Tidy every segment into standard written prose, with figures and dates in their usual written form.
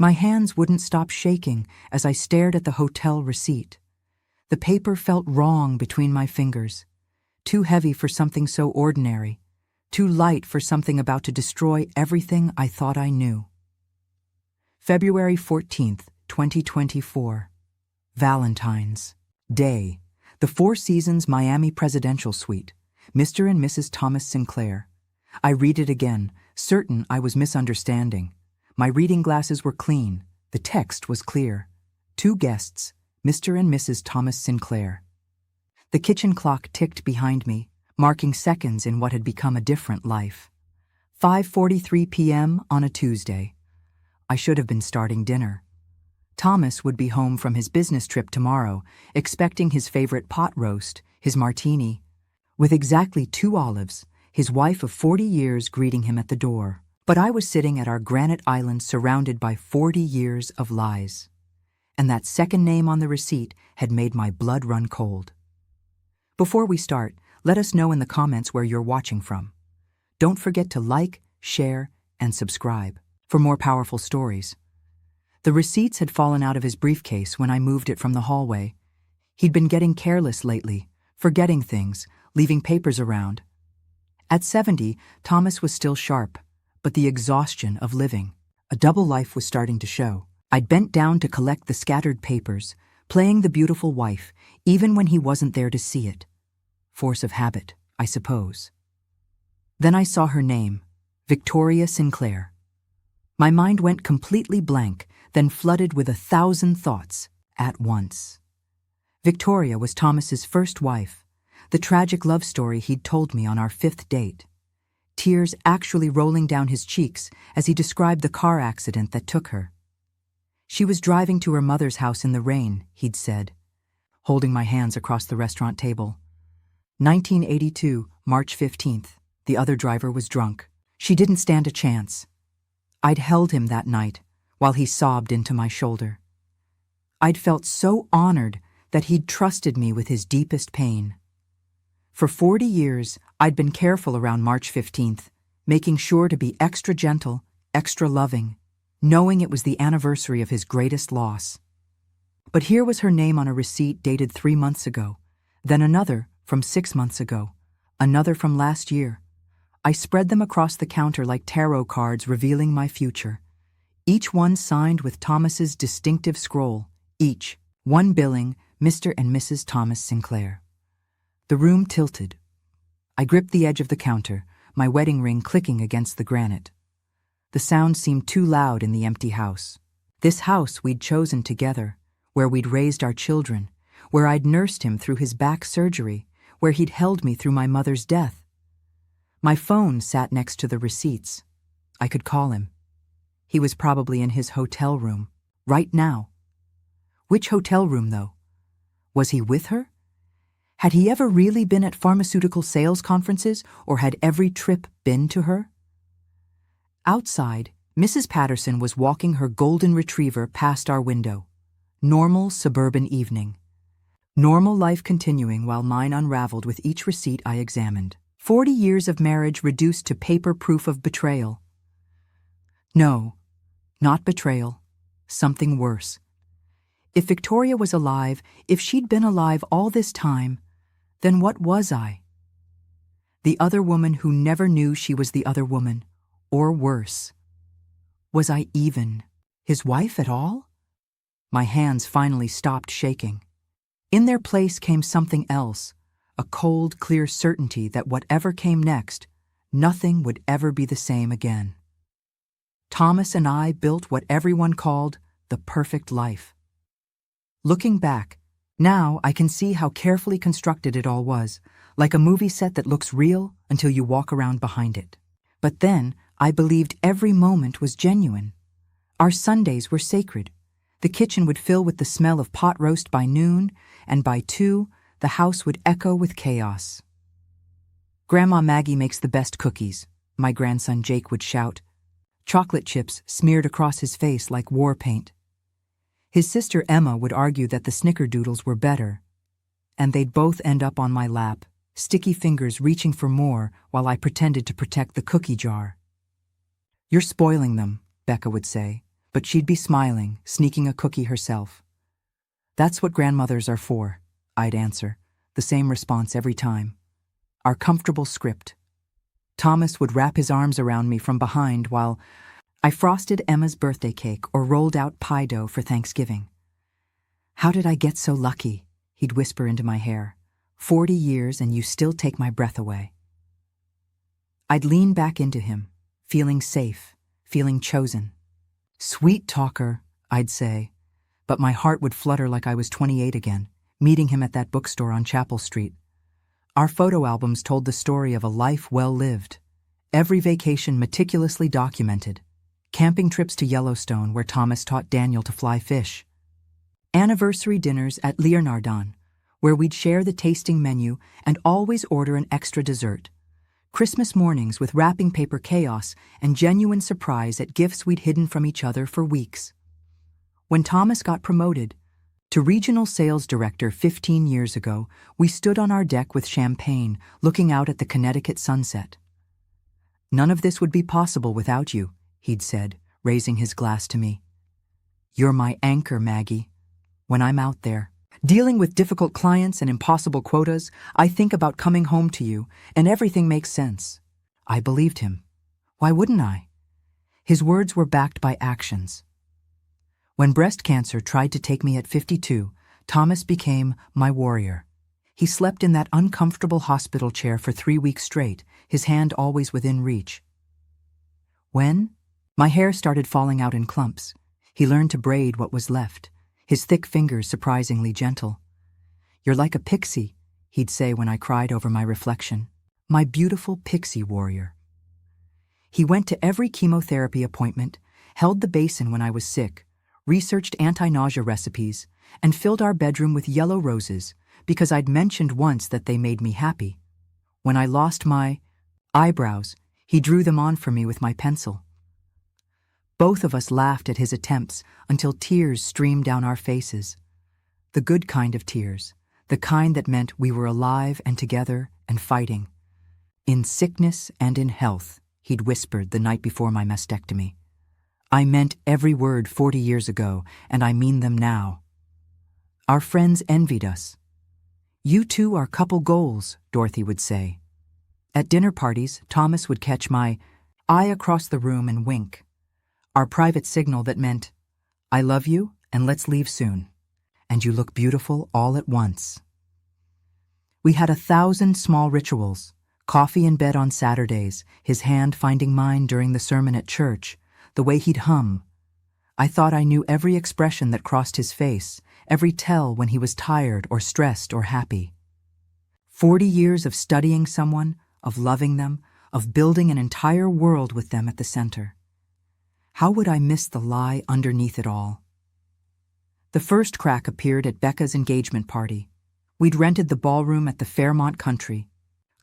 My hands wouldn't stop shaking as I stared at the hotel receipt. The paper felt wrong between my fingers, too heavy for something so ordinary, too light for something about to destroy everything I thought I knew. February 14th, 2024. Valentine's Day. The Four Seasons Miami Presidential Suite. Mr. and Mrs. Thomas Sinclair. I read it again, certain I was misunderstanding. My reading glasses were clean. The text was clear. 2 guests, Mr. and Mrs. Thomas Sinclair. The kitchen clock ticked behind me, marking seconds in what had become a different life. 5:43 p.m. on a Tuesday. I should have been starting dinner. Thomas would be home from his business trip tomorrow, expecting his favorite pot roast, his martini, with exactly 2 olives, his wife of 40 years greeting him at the door. But I was sitting at our granite island surrounded by 40 years of lies. And that second name on the receipt had made my blood run cold. Before we start, let us know in the comments where you're watching from. Don't forget to like, share, and subscribe for more powerful stories. The receipts had fallen out of his briefcase when I moved it from the hallway. He'd been getting careless lately, forgetting things, leaving papers around. At 70, Thomas was still sharp, but the exhaustion of living, a double life, was starting to show. I'd bent down to collect the scattered papers, playing the beautiful wife, even when he wasn't there to see it. Force of habit, I suppose. Then I saw her name, Victoria Sinclair. My mind went completely blank, then flooded with 1,000 thoughts at once. Victoria was Thomas's first wife, the tragic love story he'd told me on our 5th date. Tears actually rolling down his cheeks as he described the car accident that took her. She was driving to her mother's house in the rain, he'd said, holding my hands across the restaurant table. 1982, March 15th. The other driver was drunk. She didn't stand a chance. I'd held him that night while he sobbed into my shoulder. I'd felt so honored that he'd trusted me with his deepest pain. For 40 years, I'd been careful around March 15th, making sure to be extra gentle, extra loving, knowing it was the anniversary of his greatest loss. But here was her name on a receipt dated 3 months ago, then another from 6 months ago, another from last year. I spread them across the counter like tarot cards revealing my future. Each one signed with Thomas's distinctive scroll, each, one billing Mr. and Mrs. Thomas Sinclair. The room tilted. I gripped the edge of the counter, my wedding ring clicking against the granite. The sound seemed too loud in the empty house. This house we'd chosen together, where we'd raised our children, where I'd nursed him through his back surgery, where he'd held me through my mother's death. My phone sat next to the receipts. I could call him. He was probably in his hotel room, right now. Which hotel room, though? Was he with her? Had he ever really been at pharmaceutical sales conferences, or had every trip been to her? Outside, Mrs. Patterson was walking her golden retriever past our window. Normal suburban evening. Normal life continuing while mine unraveled with each receipt I examined. 40 years of marriage reduced to paper proof of betrayal. No, not betrayal. Something worse. If Victoria was alive, if she'd been alive all this time, then what was I? The other woman who never knew she was the other woman, or worse. Was I even his wife at all? My hands finally stopped shaking. In their place came something else, a cold, clear certainty that whatever came next, nothing would ever be the same again. Thomas and I built what everyone called the perfect life. Looking back, now I can see how carefully constructed it all was, like a movie set that looks real until you walk around behind it. But then, I believed every moment was genuine. Our Sundays were sacred. The kitchen would fill with the smell of pot roast by noon, and by 2, the house would echo with chaos. "Grandma Maggie makes the best cookies," my grandson Jake would shout, chocolate chips smeared across his face like war paint. His sister Emma would argue that the snickerdoodles were better, and they'd both end up on my lap, sticky fingers reaching for more while I pretended to protect the cookie jar. "You're spoiling them," Becca would say, But she'd be smiling, sneaking a cookie herself. "That's what grandmothers are for," I'd answer, the same response every time. Our comfortable script. Thomas would wrap his arms around me from behind while I frosted Emma's birthday cake or rolled out pie dough for Thanksgiving. "How did I get so lucky?" he'd whisper into my hair. 40 years and you still take my breath away." I'd lean back into him, feeling safe, feeling chosen. "Sweet talker," I'd say, but my heart would flutter like I was 28 again, meeting him at that bookstore on Chapel Street. Our photo albums told the story of a life well lived. Every vacation meticulously documented. Camping trips to Yellowstone where Thomas taught Daniel to fly fish. Anniversary dinners at Leonardon, where we'd share the tasting menu and always order an extra dessert. Christmas mornings with wrapping paper chaos and genuine surprise at gifts we'd hidden from each other for weeks. When Thomas got promoted to regional sales director 15 years ago, we stood on our deck with champagne, looking out at the Connecticut sunset. "None of this would be possible without you," he'd said, raising his glass to me. "You're my anchor, Maggie. When I'm out there, dealing with difficult clients and impossible quotas, I think about coming home to you, and everything makes sense." I believed him. Why wouldn't I? His words were backed by actions. When breast cancer tried to take me at 52, Thomas became my warrior. He slept in that uncomfortable hospital chair for 3 weeks straight, his hand always within reach. When my hair started falling out in clumps, he learned to braid what was left, his thick fingers surprisingly gentle. "You're like a pixie," he'd say when I cried over my reflection. "My beautiful pixie warrior." He went to every chemotherapy appointment, held the basin when I was sick, researched anti-nausea recipes, and filled our bedroom with yellow roses because I'd mentioned once that they made me happy. When I lost my eyebrows, he drew them on for me with my pencil. Both of us laughed at his attempts until tears streamed down our faces. The good kind of tears, the kind that meant we were alive and together and fighting. "In sickness and in health," he'd whispered the night before my mastectomy. "I meant every word 40 years ago, and I mean them now." Our friends envied us. "You two are couple goals," Dorothy would say. At dinner parties, Thomas would catch my eye across the room and wink. Our private signal that meant, "I love you and let's leave soon. And you look beautiful all at once." We had 1,000 small rituals. Coffee in bed on Saturdays, his hand finding mine during the sermon at church, the way he'd hum. I thought I knew every expression that crossed his face, every tell when he was tired or stressed or happy. 40 years of studying someone, of loving them, of building an entire world with them at the center. How would I miss the lie underneath it all? The first crack appeared at Becca's engagement party. We'd rented the ballroom at the Fairmont Country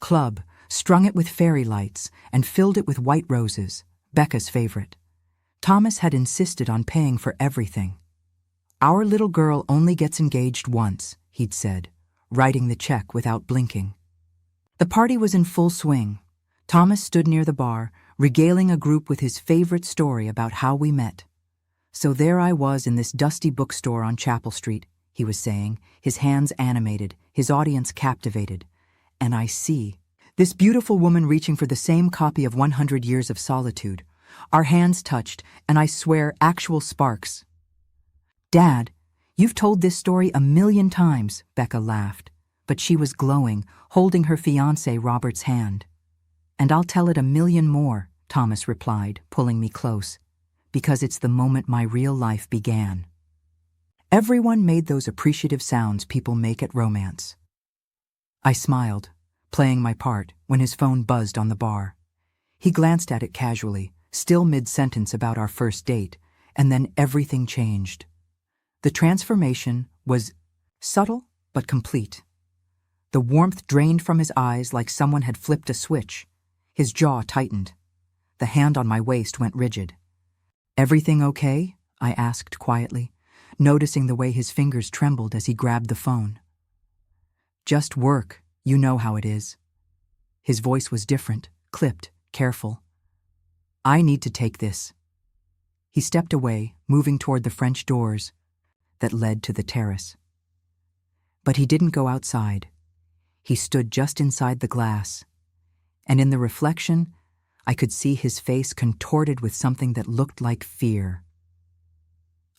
Club, strung it with fairy lights, and filled it with white roses, Becca's favorite. Thomas had insisted on paying for everything. "Our little girl only gets engaged once," he'd said, writing the check without blinking. The party was in full swing. Thomas stood near the bar, regaling a group with his favorite story about how we met. "So there I was in this dusty bookstore on Chapel Street," he was saying, his hands animated, his audience captivated. "And I see this beautiful woman reaching for the same copy of 100 Years of Solitude. Our hands touched, and I swear actual sparks." "Dad, you've told this story 1,000,000 times," Becca laughed, but she was glowing, holding her fiancé Robert's hand. "And I'll tell it 1,000,000 more," Thomas replied, pulling me close, "because it's the moment my real life began." Everyone made those appreciative sounds people make at romance. I smiled, playing my part, when his phone buzzed on the bar. He glanced at it casually, still mid-sentence about our first date, and then everything changed. The transformation was subtle but complete. The warmth drained from his eyes like someone had flipped a switch. His jaw tightened. The hand on my waist went rigid. "Everything okay?" I asked quietly, noticing the way his fingers trembled as he grabbed the phone. "Just work, you know how it is." His voice was different, clipped, careful. "I need to take this." He stepped away, moving toward the French doors that led to the terrace. But he didn't go outside. He stood just inside the glass, and in the reflection, I could see his face contorted with something that looked like fear.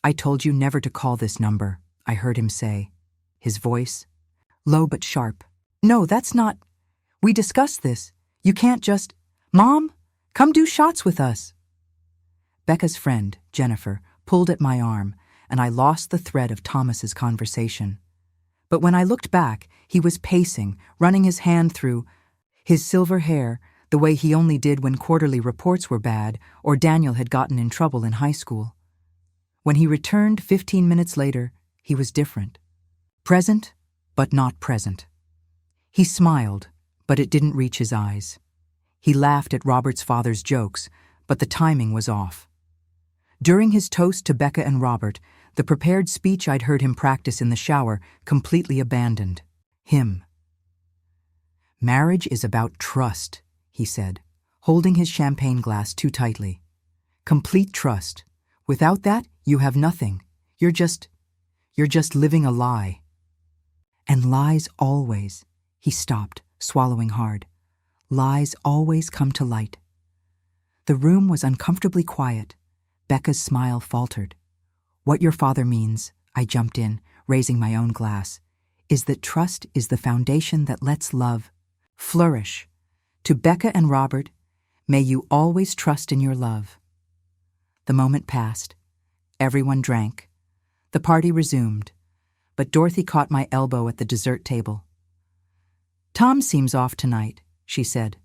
"I told you never to call this number," I heard him say, his voice low but sharp. "No, that's not. We discussed this. You can't just. Mom, come do shots with us." Becca's friend, Jennifer, pulled at my arm, and I lost the thread of Thomas's conversation. But when I looked back, he was pacing, running his hand through his silver hair, the way he only did when quarterly reports were bad or Daniel had gotten in trouble in high school. When he returned 15 minutes later, he was different. Present, but not present. He smiled, but it didn't reach his eyes. He laughed at Robert's father's jokes, but the timing was off. During his toast to Becca and Robert, the prepared speech I'd heard him practice in the shower completely abandoned. Him. "Marriage is about trust," he said, holding his champagne glass too tightly. "Complete trust. Without that, you have nothing. You're just living a lie." And lies always, he stopped, swallowing hard. Lies always come to light. The room was uncomfortably quiet. Becca's smile faltered. "What your father means," I jumped in, raising my own glass, "is that trust is the foundation that lets love flourish. To Becca and Robert, may you always trust in your love." The moment passed. Everyone drank. The party resumed, but Dorothy caught my elbow at the dessert table. "Tom seems off tonight," she said.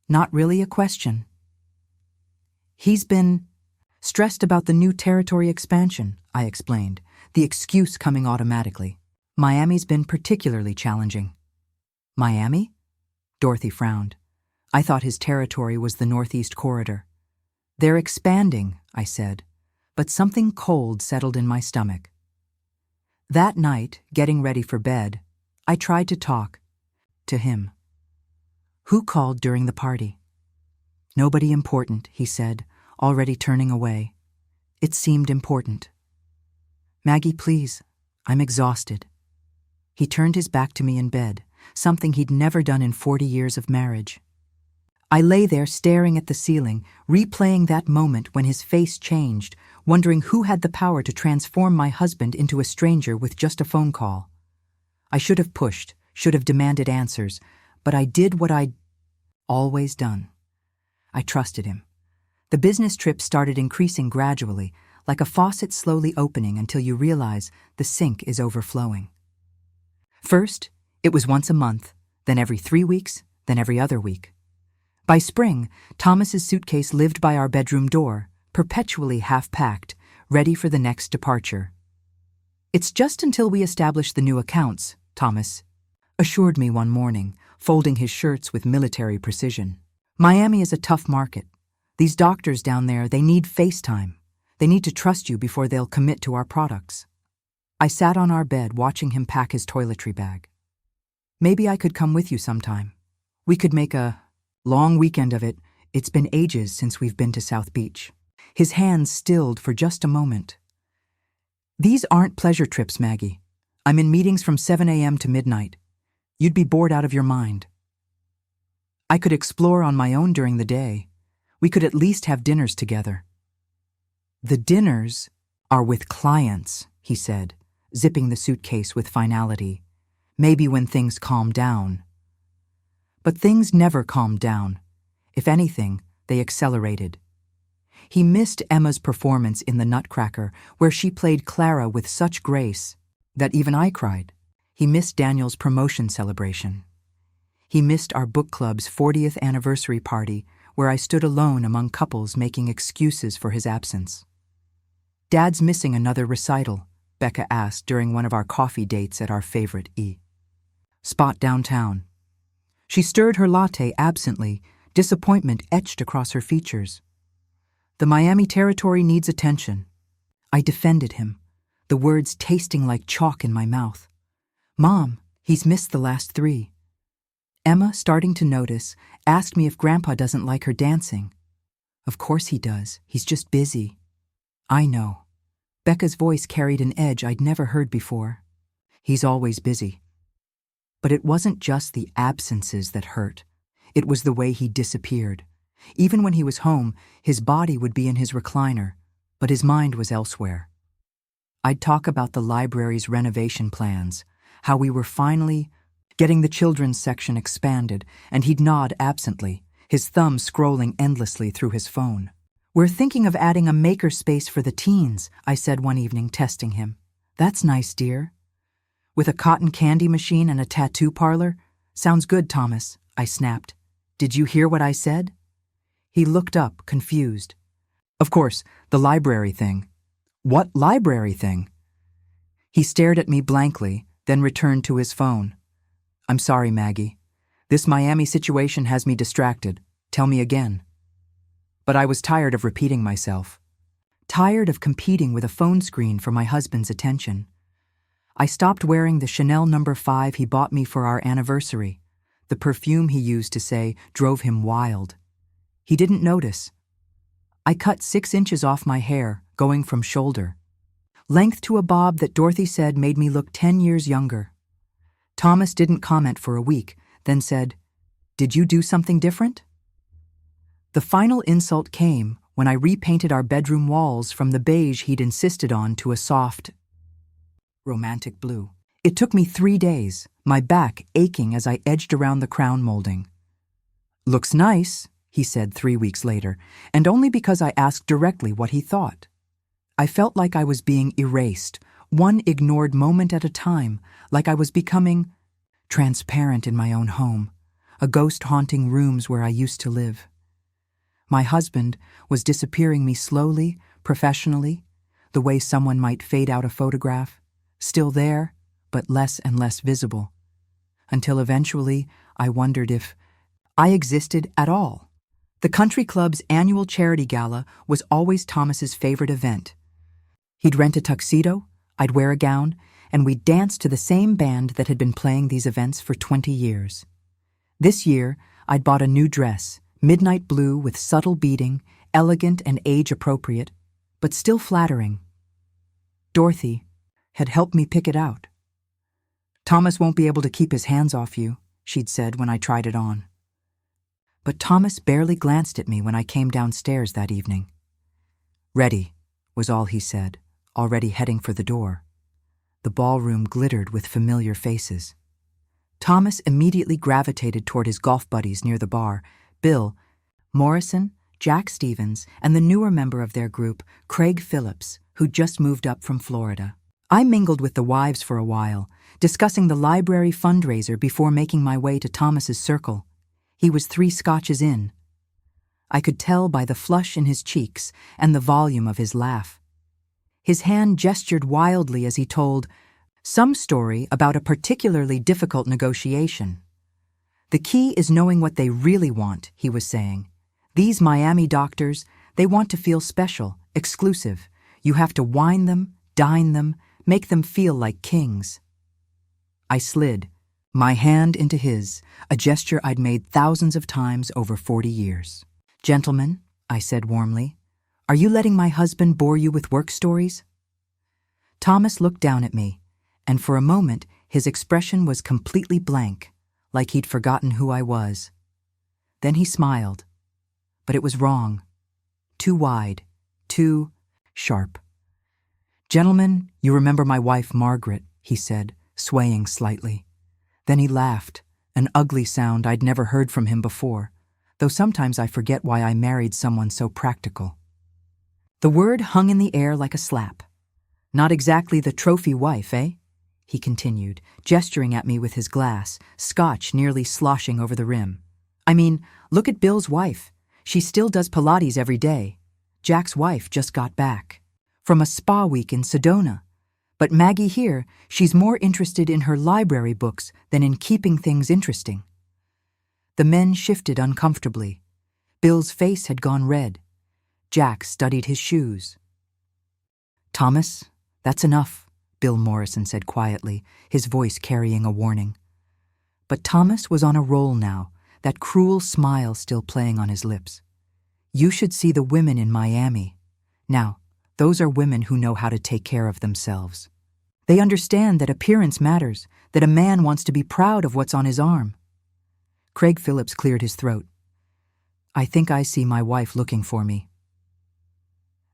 "Not really a question." "He's been stressed about the new territory expansion," I explained, the excuse coming automatically. "Miami's been particularly challenging." "Miami?" Dorothy frowned. I thought his territory was the Northeast Corridor. "They're expanding," I said, but something cold settled in my stomach. That night, getting ready for bed, I tried to talk to him. "Who called during the party?" "Nobody important," he said, already turning away. It seemed important. "Maggie, please. I'm exhausted." He turned his back to me in bed, something he'd never done in 40 years of marriage. I lay there staring at the ceiling, replaying that moment when his face changed, wondering who had the power to transform my husband into a stranger with just a phone call. I should have pushed, should have demanded answers, but I did what I'd always done. I trusted him. The business trip started increasing gradually, like a faucet slowly opening until you realize the sink is overflowing. First, it was once a month, then every 3 weeks, then every other week. By spring, Thomas's suitcase lived by our bedroom door, perpetually half-packed, ready for the next departure. "It's just until we establish the new accounts," Thomas assured me one morning, folding his shirts with military precision. "Miami is a tough market. These doctors down there, they need FaceTime. They need to trust you before they'll commit to our products." I sat on our bed watching him pack his toiletry bag. "Maybe I could come with you sometime. We could make a long weekend of it. It's been ages since we've been to South Beach." His hands stilled for just a moment. "These aren't pleasure trips, Maggie. I'm in meetings from 7 a.m. to midnight. You'd be bored out of your mind. I could explore on my own during the day. We could at least have dinners together." "The dinners are with clients," he said, zipping the suitcase with finality. "Maybe when things calm down." But things never calmed down. If anything, they accelerated. He missed Emma's performance in The Nutcracker, where she played Clara with such grace that even I cried. He missed Daniel's promotion celebration. He missed our book club's 40th anniversary party, where I stood alone among couples making excuses for his absence. "Dad's missing another recital," Becca asked during one of our coffee dates at our favorite spot downtown. She stirred her latte absently, disappointment etched across her features. "The Miami territory needs attention." I defended him, the words tasting like chalk in my mouth. "Mom, he's missed the last 3. Emma, starting to notice, asked me if Grandpa doesn't like her dancing. "Of course he does. He's just busy." I know. Becca's voice carried an edge I'd never heard before. He's always busy. But it wasn't just the absences that hurt. It was the way he disappeared. Even when he was home, his body would be in his recliner, but his mind was elsewhere. I'd talk about the library's renovation plans, how we were finally getting the children's section expanded, and he'd nod absently, his thumb scrolling endlessly through his phone. "We're thinking of adding a makerspace for the teens," I said one evening, testing him. "That's nice, dear." "With a cotton candy machine and a tattoo parlor? Sounds good, Thomas," I snapped. "Did you hear what I said?" He looked up, confused. "Of course, the library thing." "What library thing?" He stared at me blankly, then returned to his phone. "I'm sorry, Maggie. This Miami situation has me distracted. Tell me again." But I was tired of repeating myself. Tired of competing with a phone screen for my husband's attention. I stopped wearing the Chanel No. 5 he bought me for our anniversary. The perfume he used to say drove him wild. He didn't notice. I cut 6 inches off my hair, going from shoulder length to a bob that Dorothy said made me look 10 years younger. Thomas didn't comment for a week, then said, "Did you do something different?" The final insult came when I repainted our bedroom walls from the beige he'd insisted on to a soft, romantic blue. It took me 3 days, my back aching as I edged around the crown molding. "Looks nice," he said 3 weeks later, and only because I asked directly what he thought. I felt like I was being erased, one ignored moment at a time, like I was becoming transparent in my own home, a ghost haunting rooms where I used to live. My husband was disappearing me slowly, professionally, the way someone might fade out a photograph, still there, but less and less visible, until eventually I wondered if I existed at all. The country club's annual charity gala was always Thomas's favorite event. He'd rent a tuxedo, I'd wear a gown, and we'd dance to the same band that had been playing these events for 20 years. This year, I'd bought a new dress, midnight blue with subtle beading, elegant and age-appropriate, but still flattering. Dorothy had helped me pick it out. "Thomas won't be able to keep his hands off you," she'd said when I tried it on. But Thomas barely glanced at me when I came downstairs that evening. "Ready," was all he said, already heading for the door. The ballroom glittered with familiar faces. Thomas immediately gravitated toward his golf buddies near the bar, Bill, Morrison, Jack Stevens, and the newer member of their group, Craig Phillips, who'd just moved up from Florida. I mingled with the wives for a while, discussing the library fundraiser before making my way to Thomas's circle. He was 3 scotches in. I could tell by the flush in his cheeks and the volume of his laugh. His hand gestured wildly as he told some story about a particularly difficult negotiation. "The key is knowing what they really want," he was saying. "These Miami doctors, they want to feel special, exclusive. You have to wine them, dine them, make them feel like kings." I slid my hand into his, a gesture I'd made thousands of times over 40 years. "Gentlemen," I said warmly, "are you letting my husband bore you with work stories?" Thomas looked down at me, and for a moment his expression was completely blank, like he'd forgotten who I was. Then he smiled, but it was wrong. Too wide, too sharp. "Gentlemen, you remember my wife Margaret," he said, swaying slightly. Then he laughed, an ugly sound I'd never heard from him before, though sometimes I forget why I married someone so practical. The word hung in the air like a slap. "Not exactly the trophy wife, eh?" he continued, gesturing at me with his glass, scotch nearly sloshing over the rim. "I mean, look at Bill's wife. She still does Pilates every day. Jack's wife just got back from a spa week in Sedona. But Maggie here, she's more interested in her library books than in keeping things interesting." The men shifted uncomfortably. Bill's face had gone red. Jack studied his shoes. "Thomas, that's enough," Bill Morrison said quietly, his voice carrying a warning. But Thomas was on a roll now, that cruel smile still playing on his lips. "You should see the women in Miami. Now, Those are women who know how to take care of themselves. They understand that appearance matters, that a man wants to be proud of what's on his arm. Craig Phillips cleared his throat. I think I see my wife looking for me.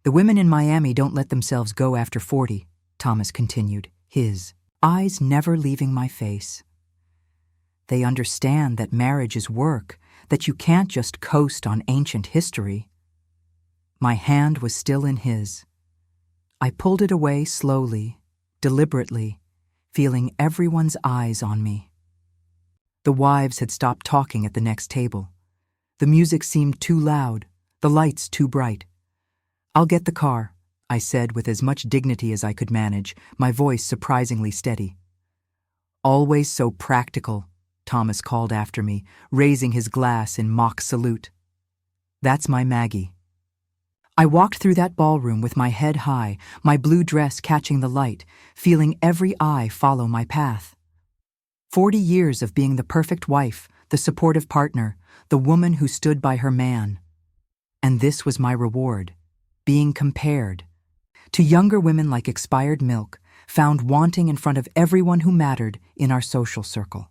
The women in Miami don't let themselves go after 40, Thomas continued, his eyes never leaving my face. They understand that marriage is work, that you can't just coast on ancient history. My hand was still in his. I pulled it away slowly, deliberately, feeling everyone's eyes on me. The wives had stopped talking at the next table. The music seemed too loud, the lights too bright. I'll get the car, I said with as much dignity as I could manage, my voice surprisingly steady. Always so practical, Thomas called after me, raising his glass in mock salute. That's my Maggie. I walked through that ballroom with my head high, my blue dress catching the light, feeling every eye follow my path. 40 years of being the perfect wife, the supportive partner, the woman who stood by her man. And this was my reward, being compared to younger women like expired milk, found wanting in front of everyone who mattered in our social circle.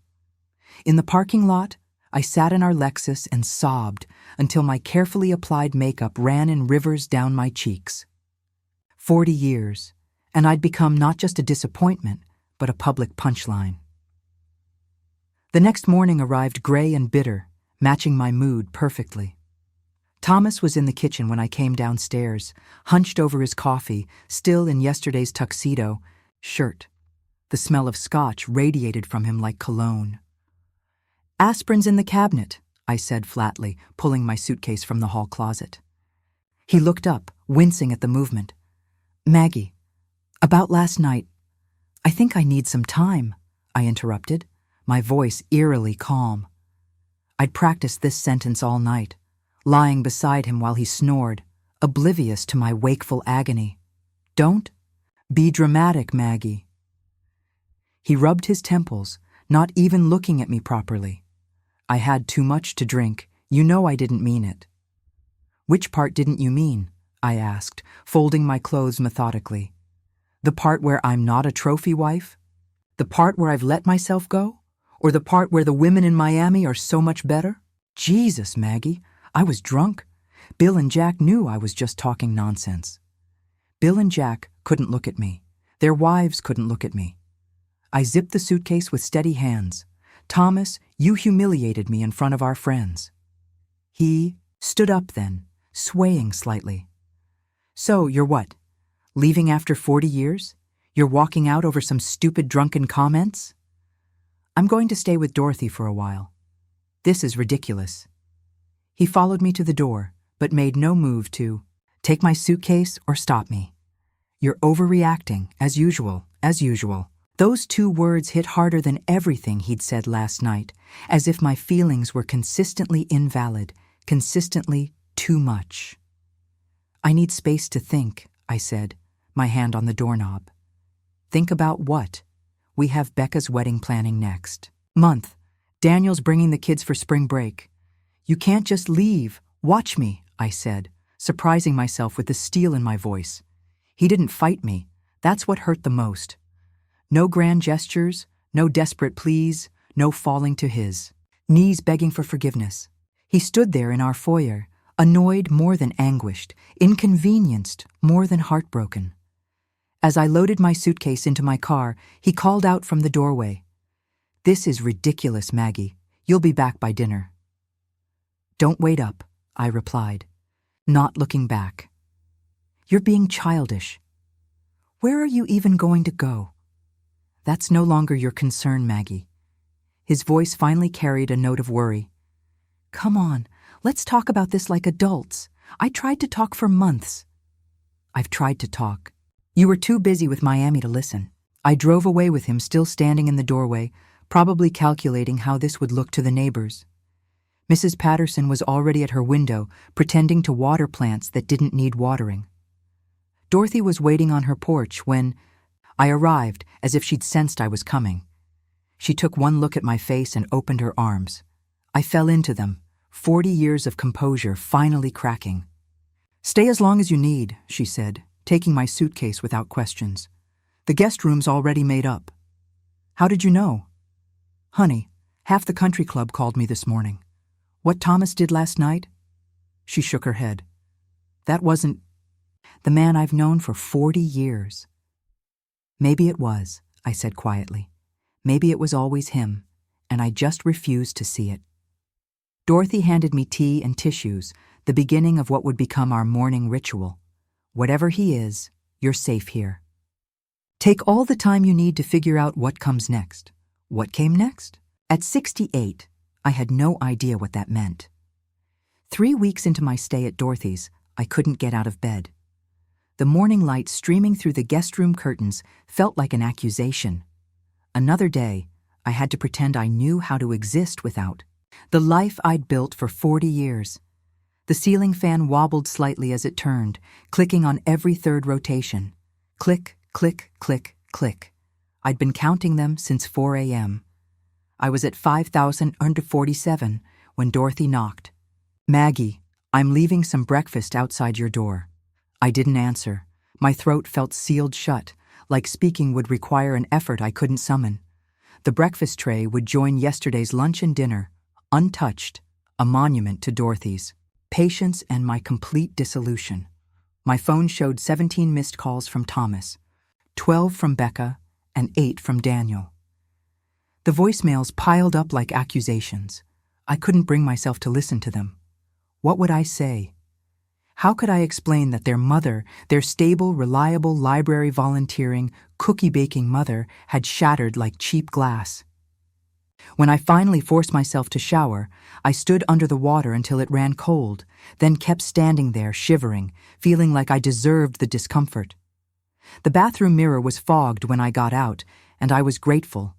In the parking lot, I sat in our Lexus and sobbed until my carefully applied makeup ran in rivers down my cheeks. 40 years, and I'd become not just a disappointment, but a public punchline. The next morning arrived gray and bitter, matching my mood perfectly. Thomas was in the kitchen when I came downstairs, hunched over his coffee, still in yesterday's tuxedo shirt. The smell of scotch radiated from him like cologne. Aspirin's in the cabinet, I said flatly, pulling my suitcase from the hall closet. He looked up, wincing at the movement. Maggie, about last night, I think I need some time, I interrupted, my voice eerily calm. I'd practiced this sentence all night, lying beside him while he snored, oblivious to my wakeful agony. Don't be dramatic, Maggie. He rubbed his temples, not even looking at me properly. I had too much to drink. You know I didn't mean it. Which part didn't you mean? I asked, folding my clothes methodically. The part where I'm not a trophy wife? The part where I've let myself go? Or the part where the women in Miami are so much better? Jesus, Maggie, I was drunk. Bill and Jack knew I was just talking nonsense. Bill and Jack couldn't look at me. Their wives couldn't look at me. I zipped the suitcase with steady hands. Thomas, you humiliated me in front of our friends. He stood up then, swaying slightly. So, you're what? Leaving after 40 years? You're walking out over some stupid drunken comments? I'm going to stay with Dorothy for a while. This is ridiculous. He followed me to the door, but made no move to take my suitcase or stop me. You're overreacting, as usual, as usual. Those 2 words hit harder than everything he'd said last night, as if my feelings were consistently invalid, consistently too much. I need space to think, I said, my hand on the doorknob. Think about what? We have Becca's wedding planning next month. Daniel's bringing the kids for spring break. You can't just leave. Watch me, I said, surprising myself with the steel in my voice. He didn't fight me. That's what hurt the most. No grand gestures, no desperate pleas, no falling to his knees begging for forgiveness. He stood there in our foyer, annoyed more than anguished, inconvenienced more than heartbroken. As I loaded my suitcase into my car, he called out from the doorway. This is ridiculous, Maggie. You'll be back by dinner. Don't wait up, I replied, not looking back. You're being childish. Where are you even going to go? That's no longer your concern, Maggie. His voice finally carried a note of worry. Come on, let's talk about this like adults. I tried to talk for months. I've tried to talk. You were too busy with Miami to listen. I drove away with him still standing in the doorway, probably calculating how this would look to the neighbors. Mrs. Patterson was already at her window, pretending to water plants that didn't need watering. Dorothy was waiting on her porch when I arrived, as if she'd sensed I was coming. She took one look at my face and opened her arms. I fell into them, 40 years of composure finally cracking. Stay as long as you need, she said, taking my suitcase without questions. The guest room's already made up. How did you know? Honey, half the country club called me this morning. What Thomas did last night? She shook her head. That wasn't the man I've known for 40 years. Maybe it was, I said quietly. Maybe it was always him, and I just refused to see it. Dorothy handed me tea and tissues, the beginning of what would become our morning ritual. Whatever he is, you're safe here. Take all the time you need to figure out what comes next. What came next? At 68, I had no idea what that meant. 3 weeks into my stay at Dorothy's, I couldn't get out of bed. The morning light streaming through the guest room curtains felt like an accusation. Another day, I had to pretend I knew how to exist without the life I'd built for 40 years. The ceiling fan wobbled slightly as it turned, clicking on every third rotation. Click, click, click, click. I'd been counting them since 4 a.m. I was at 5,047 when Dorothy knocked. Maggie, I'm leaving some breakfast outside your door. I didn't answer. My throat felt sealed shut, like speaking would require an effort I couldn't summon. The breakfast tray would join yesterday's lunch and dinner, untouched, a monument to Dorothy's patience and my complete dissolution. My phone showed 17 missed calls from Thomas, 12 from Becca, and 8 from Daniel. The voicemails piled up like accusations. I couldn't bring myself to listen to them. What would I say? How could I explain that their mother, their stable, reliable, library volunteering, cookie-baking mother, had shattered like cheap glass? When I finally forced myself to shower, I stood under the water until it ran cold, then kept standing there, shivering, feeling like I deserved the discomfort. The bathroom mirror was fogged when I got out, and I was grateful.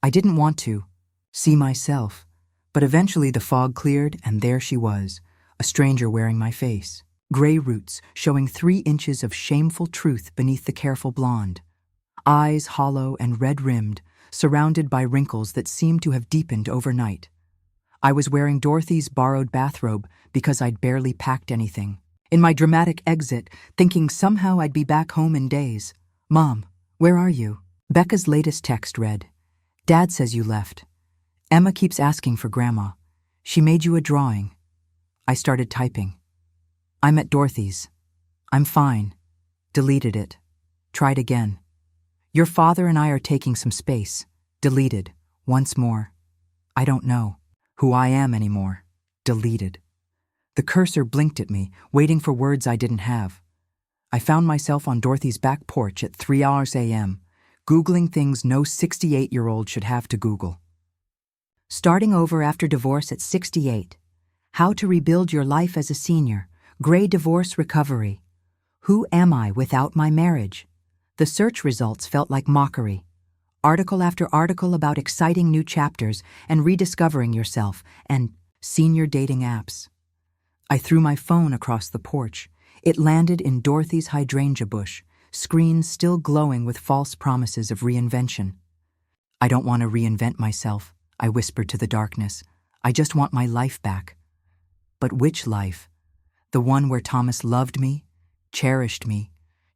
I didn't want to see myself, but eventually the fog cleared, and there she was, a stranger wearing my face. Gray roots showing 3 inches of shameful truth beneath the careful blonde. Eyes hollow and red-rimmed, surrounded by wrinkles that seemed to have deepened overnight. I was wearing Dorothy's borrowed bathrobe because I'd barely packed anything. In my dramatic exit, thinking somehow I'd be back home in days. Mom, where are you? Becca's latest text read, Dad says you left. Emma keeps asking for Grandma. She made you a drawing. I started typing. I'm at Dorothy's. I'm fine. Deleted it. Tried again. Your father and I are taking some space. Deleted. Once more. I don't know who I am anymore. Deleted. The cursor blinked at me, waiting for words I didn't have. I found myself on Dorothy's back porch at 3 a.m., Googling things no 68-year-old should have to Google. Starting over after divorce at 68. How to rebuild your life as a senior. Gray divorce recovery. Who am I without my marriage? The search results felt like mockery. Article after article about exciting new chapters and rediscovering yourself, and senior dating apps. I threw my phone across the porch. It landed in Dorothy's hydrangea bush, screen still glowing with false promises of reinvention. I don't want to reinvent myself, I whispered to the darkness. I just want my life back. But which life? The one where Thomas loved me, cherished me,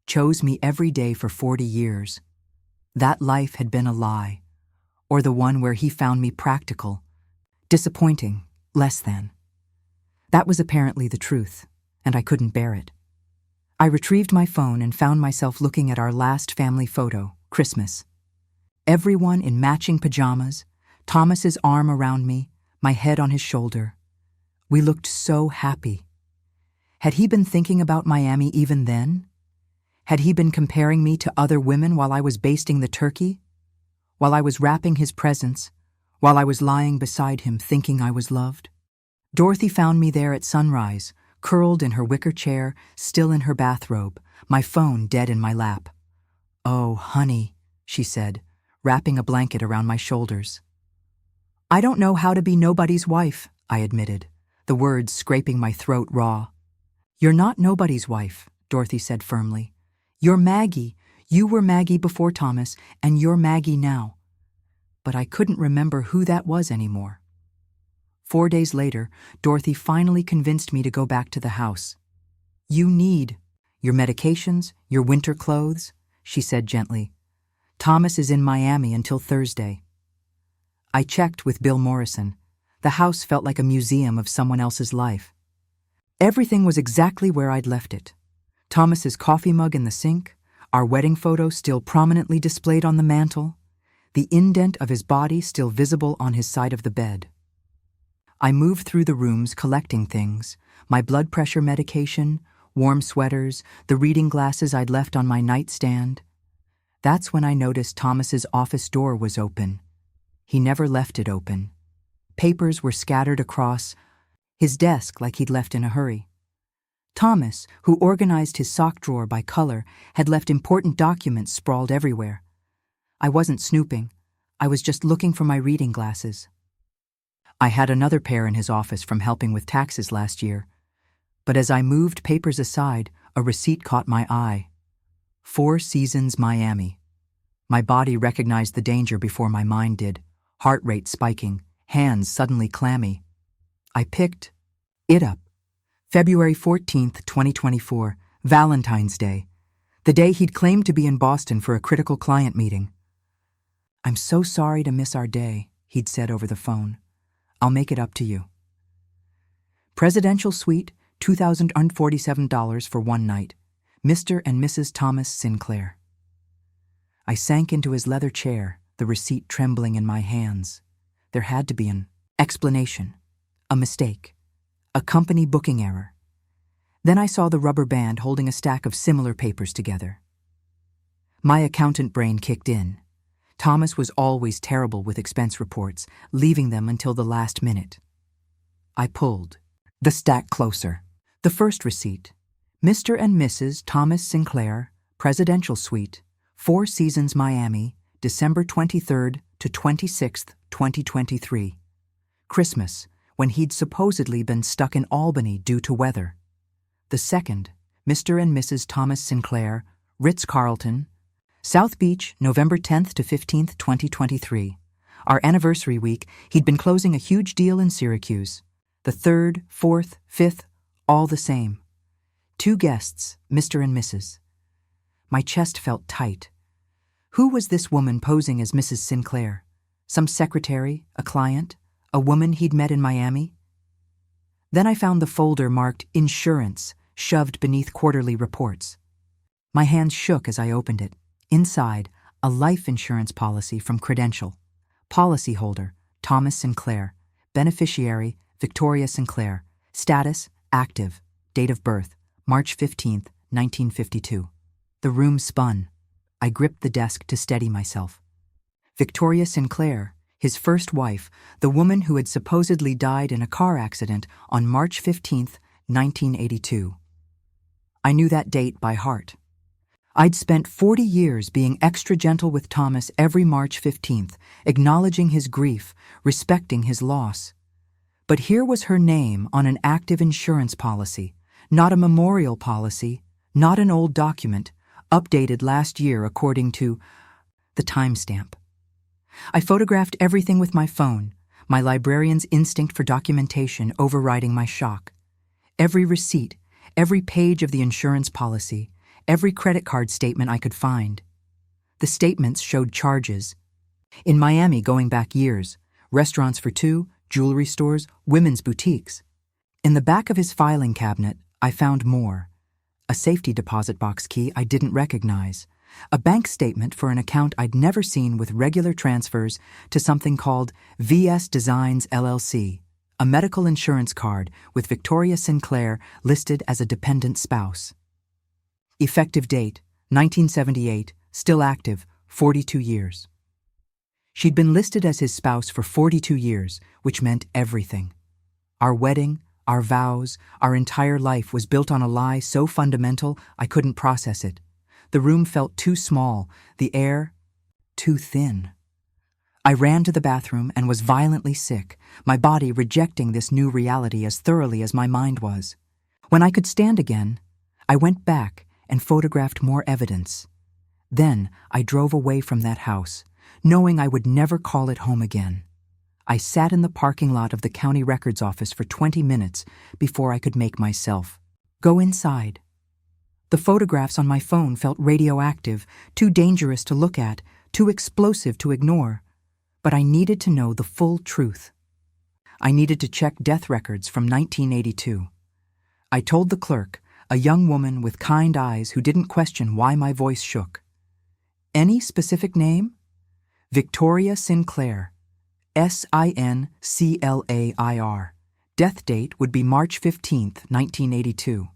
chose me every day for 40 years. That life had been a lie. Or the one where he found me practical, disappointing, less than. That was apparently the truth, and I couldn't bear it. I retrieved my phone and found myself looking at our last family photo, Christmas. Everyone in matching pajamas, Thomas's arm around me, my head on his shoulder. We looked so happy. Had he been thinking about Miami even then? Had he been comparing me to other women while I was basting the turkey? While I was wrapping his presents? While I was lying beside him thinking I was loved? Dorothy found me there at sunrise, curled in her wicker chair, still in her bathrobe, my phone dead in my lap. Oh, honey, she said, wrapping a blanket around my shoulders. I don't know how to be nobody's wife, I admitted, the words scraping my throat raw. You're not nobody's wife, Dorothy said firmly. You're Maggie. You were Maggie before Thomas, and you're Maggie now. But I couldn't remember who that was anymore. 4 days later, Dorothy finally convinced me to go back to the house. You need Your medications, your winter clothes, she said gently. Thomas is in Miami until Thursday. I checked with Bill Morrison. The house felt like a museum of someone else's life. Everything was exactly where I'd left it. Thomas's coffee mug in the sink, our wedding photo still prominently displayed on the mantel, the indent of his body still visible on his side of the bed. I moved through the rooms collecting things, my blood pressure medication, warm sweaters, the reading glasses I'd left on my nightstand. That's when I noticed Thomas's office door was open. He never left it open. Papers were scattered across his desk like he'd left in a hurry. Thomas, who organized his sock drawer by color, had left important documents sprawled everywhere. I wasn't snooping. I was just looking for my reading glasses. I had another pair in his office from helping with taxes last year. But as I moved papers aside, a receipt caught my eye. 4 Seasons Miami. My body recognized the danger before my mind did, heart rate spiking, hands suddenly clammy. I picked it up. February 14th, 2024, Valentine's Day, the day he'd claimed to be in Boston for a critical client meeting. "I'm so sorry to miss our day," he'd said over the phone. "I'll make it up to you." Presidential Suite, $2,047 for one night. Mr. and Mrs. Thomas Sinclair. I sank into his leather chair, the receipt trembling in my hands. There had to be an explanation, a mistake, a company booking error. Then I saw the rubber band holding a stack of similar papers together. My accountant brain kicked in. Thomas was always terrible with expense reports, leaving them until the last minute. I pulled the stack closer. The first receipt, Mr. and Mrs. Thomas Sinclair, Presidential Suite, 4 Seasons Miami, December 23rd to 26th, 2023. Christmas, when he'd supposedly been stuck in Albany due to weather. The second, Mr. and Mrs. Thomas Sinclair, Ritz-Carlton, South Beach, November 10th to 15th, 2023. Our anniversary week, he'd been closing a huge deal in Syracuse. The 3rd, 4th, 5th, all the same. 2 guests, Mr. and Mrs. My chest felt tight. Who was this woman posing as Mrs. Sinclair? Some secretary, a client, a woman he'd met in Miami? Then I found the folder marked Insurance, shoved beneath quarterly reports. My hands shook as I opened it. Inside, a life insurance policy from Credential. Policyholder, Thomas Sinclair. Beneficiary, Victoria Sinclair. Status, active. Date of birth, March 15th, 1952. The room spun. I gripped the desk to steady myself. Victoria Sinclair, his first wife, the woman who had supposedly died in a car accident on March 15th, 1982. I knew that date by heart. I'd spent 40 years being extra gentle with Thomas every March 15th, acknowledging his grief, respecting his loss. But here was her name on an active insurance policy, not a memorial policy, not an old document, updated last year according to the timestamp. I photographed everything with my phone, my librarian's instinct for documentation overriding my shock. Every receipt, every page of the insurance policy, every credit card statement I could find. The statements showed charges. In Miami going back years, restaurants for 2, jewelry stores, women's boutiques. In the back of his filing cabinet, I found more. A safety deposit box key I didn't recognize. A bank statement for an account I'd never seen with regular transfers to something called VS Designs LLC, a medical insurance card with Victoria Sinclair listed as a dependent spouse. Effective date, 1978, still active, 42 years. She'd been listed as his spouse for 42 years, which meant everything. Our wedding, our vows, our entire life was built on a lie so fundamental I couldn't process it. The room felt too small, the air too thin. I ran to the bathroom and was violently sick, my body rejecting this new reality as thoroughly as my mind was. When I could stand again, I went back and photographed more evidence. Then I drove away from that house, knowing I would never call it home again. I sat in the parking lot of the county records office for 20 minutes before I could make myself go inside. The photographs on my phone felt radioactive, too dangerous to look at, too explosive to ignore. But I needed to know the full truth. I needed to check death records from 1982. I told the clerk, a young woman with kind eyes who didn't question why my voice shook. Any specific name? Victoria Sinclair. Sinclair. Death date would be March 15th, 1982.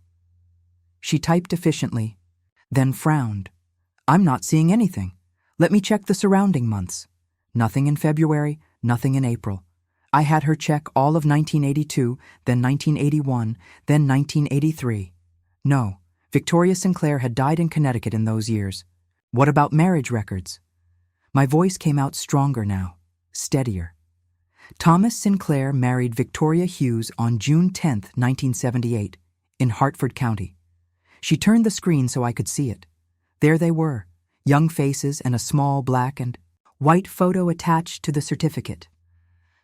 She typed efficiently, then frowned. I'm not seeing anything. Let me check the surrounding months. Nothing in February, nothing in April. I had her check all of 1982, then 1981, then 1983. No, Victoria Sinclair had died in Connecticut in those years. What about marriage records? My voice came out stronger now, steadier. Thomas Sinclair married Victoria Hughes on June 10, 1978, in Hartford County. She turned the screen so I could see it. There they were, young faces and a small black and white photo attached to the certificate.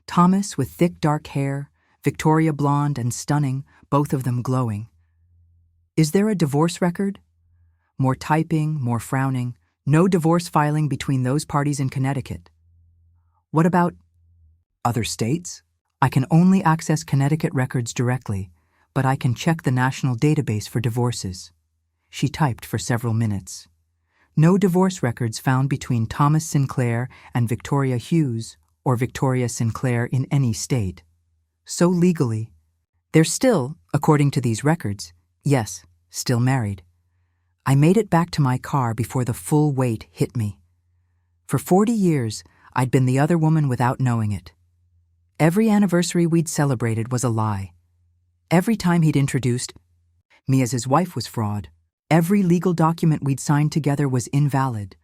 Thomas with thick dark hair, Victoria blonde and stunning, both of them glowing. Is there a divorce record? More typing, more frowning. No divorce filing between those parties in Connecticut. What about other states? I can only access Connecticut records directly, but I can check the national database for divorces. She typed for several minutes. No divorce records found between Thomas Sinclair and Victoria Hughes or Victoria Sinclair in any state. So legally, they're still, according to these records, yes, still married. I made it back to my car before the full weight hit me. For 40 years, I'd been the other woman without knowing it. Every anniversary we'd celebrated was a lie. Every time he'd introduced me as his wife was fraud. Every legal document we'd signed together was invalid.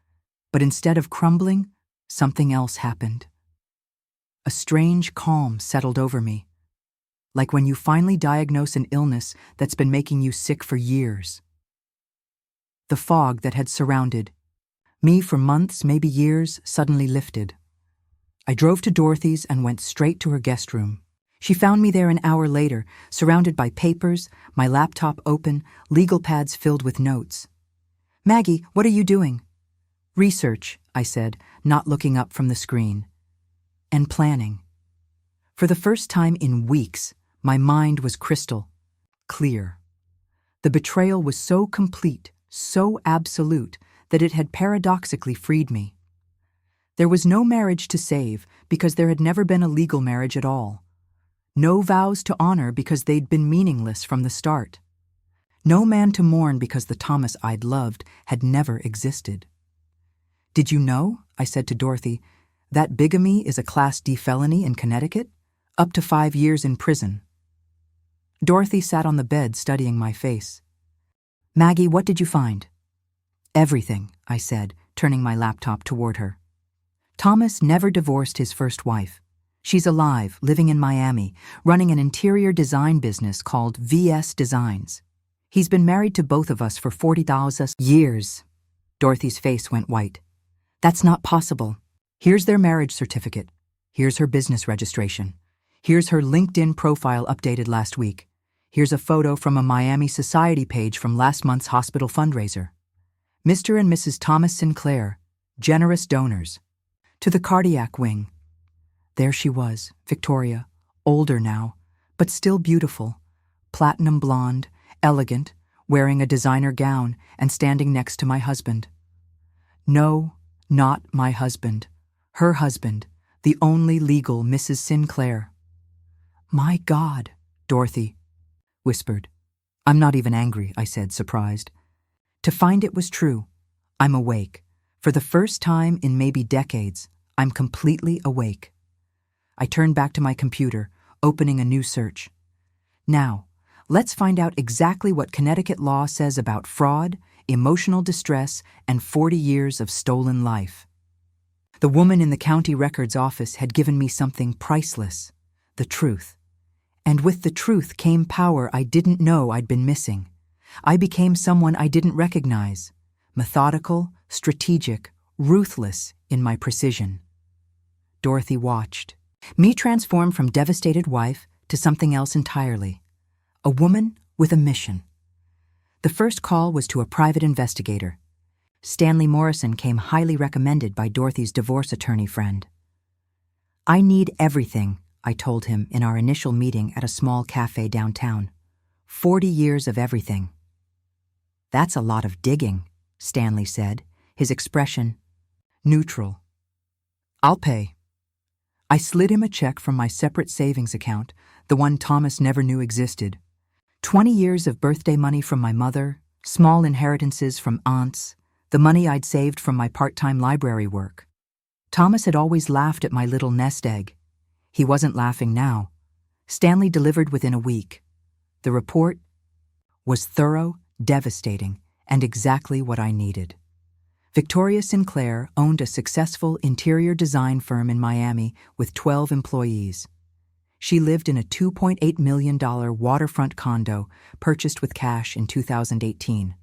But instead of crumbling, something else happened. A strange calm settled over me, like when you finally diagnose an illness that's been making you sick for years. The fog that had surrounded me for months, maybe years, suddenly lifted. I drove to Dorothy's and went straight to her guest room. She found me there an hour later, surrounded by papers, my laptop open, legal pads filled with notes. Maggie, what are you doing? Research, I said, not looking up from the screen. And planning. For the first time in weeks, my mind was crystal clear. The betrayal was so complete, so absolute, that it had paradoxically freed me. There was no marriage to save because there had never been a legal marriage at all. No vows to honor because they'd been meaningless from the start. No man to mourn because the Thomas I'd loved had never existed. Did you know, I said to Dorothy, that bigamy is a Class D felony in Connecticut? Up to 5 years in prison. Dorothy sat on the bed studying my face. Maggie, what did you find? Everything, I said, turning my laptop toward her. Thomas never divorced his first wife. She's alive, living in Miami, running an interior design business called VS Designs. He's been married to both of us for 40,000 years. Dorothy's face went white. That's not possible. Here's their marriage certificate. Here's her business registration. Here's her LinkedIn profile updated last week. Here's a photo from a Miami Society page from last month's hospital fundraiser. Mr. and Mrs. Thomas Sinclair, generous donors. To the cardiac wing. There she was, Victoria, older now, but still beautiful, platinum blonde, elegant, wearing a designer gown and standing next to my husband. No, not my husband. Her husband, the only legal Mrs. Sinclair. My God, Dorothy whispered. I'm not even angry, I said, surprised. To find it was true. I'm awake. For the first time in maybe decades, I'm completely awake. I turned back to my computer, opening a new search. Now, let's find out exactly what Connecticut law says about fraud, emotional distress, and 40 years of stolen life. The woman in the county records office had given me something priceless, the truth. And with the truth came power I didn't know I'd been missing. I became someone I didn't recognize, methodical, strategic, ruthless in my precision. Dorothy watched. Me transformed from devastated wife to something else entirely. A woman with a mission. The first call was to a private investigator. Stanley Morrison came highly recommended by Dorothy's divorce attorney friend. "I need everything," I told him in our initial meeting at a small cafe downtown. 40 years of everything. "That's a lot of digging," Stanley said, his expression neutral. "I'll pay." I slid him a check from my separate savings account, the one Thomas never knew existed. 20 years of birthday money from my mother, small inheritances from aunts, the money I'd saved from my part-time library work. Thomas had always laughed at my little nest egg. He wasn't laughing now. Stanley delivered within a week. The report was thorough, devastating, and exactly what I needed. Victoria Sinclair owned a successful interior design firm in Miami with 12 employees. She lived in a $2.8 million waterfront condo purchased with cash in 2018.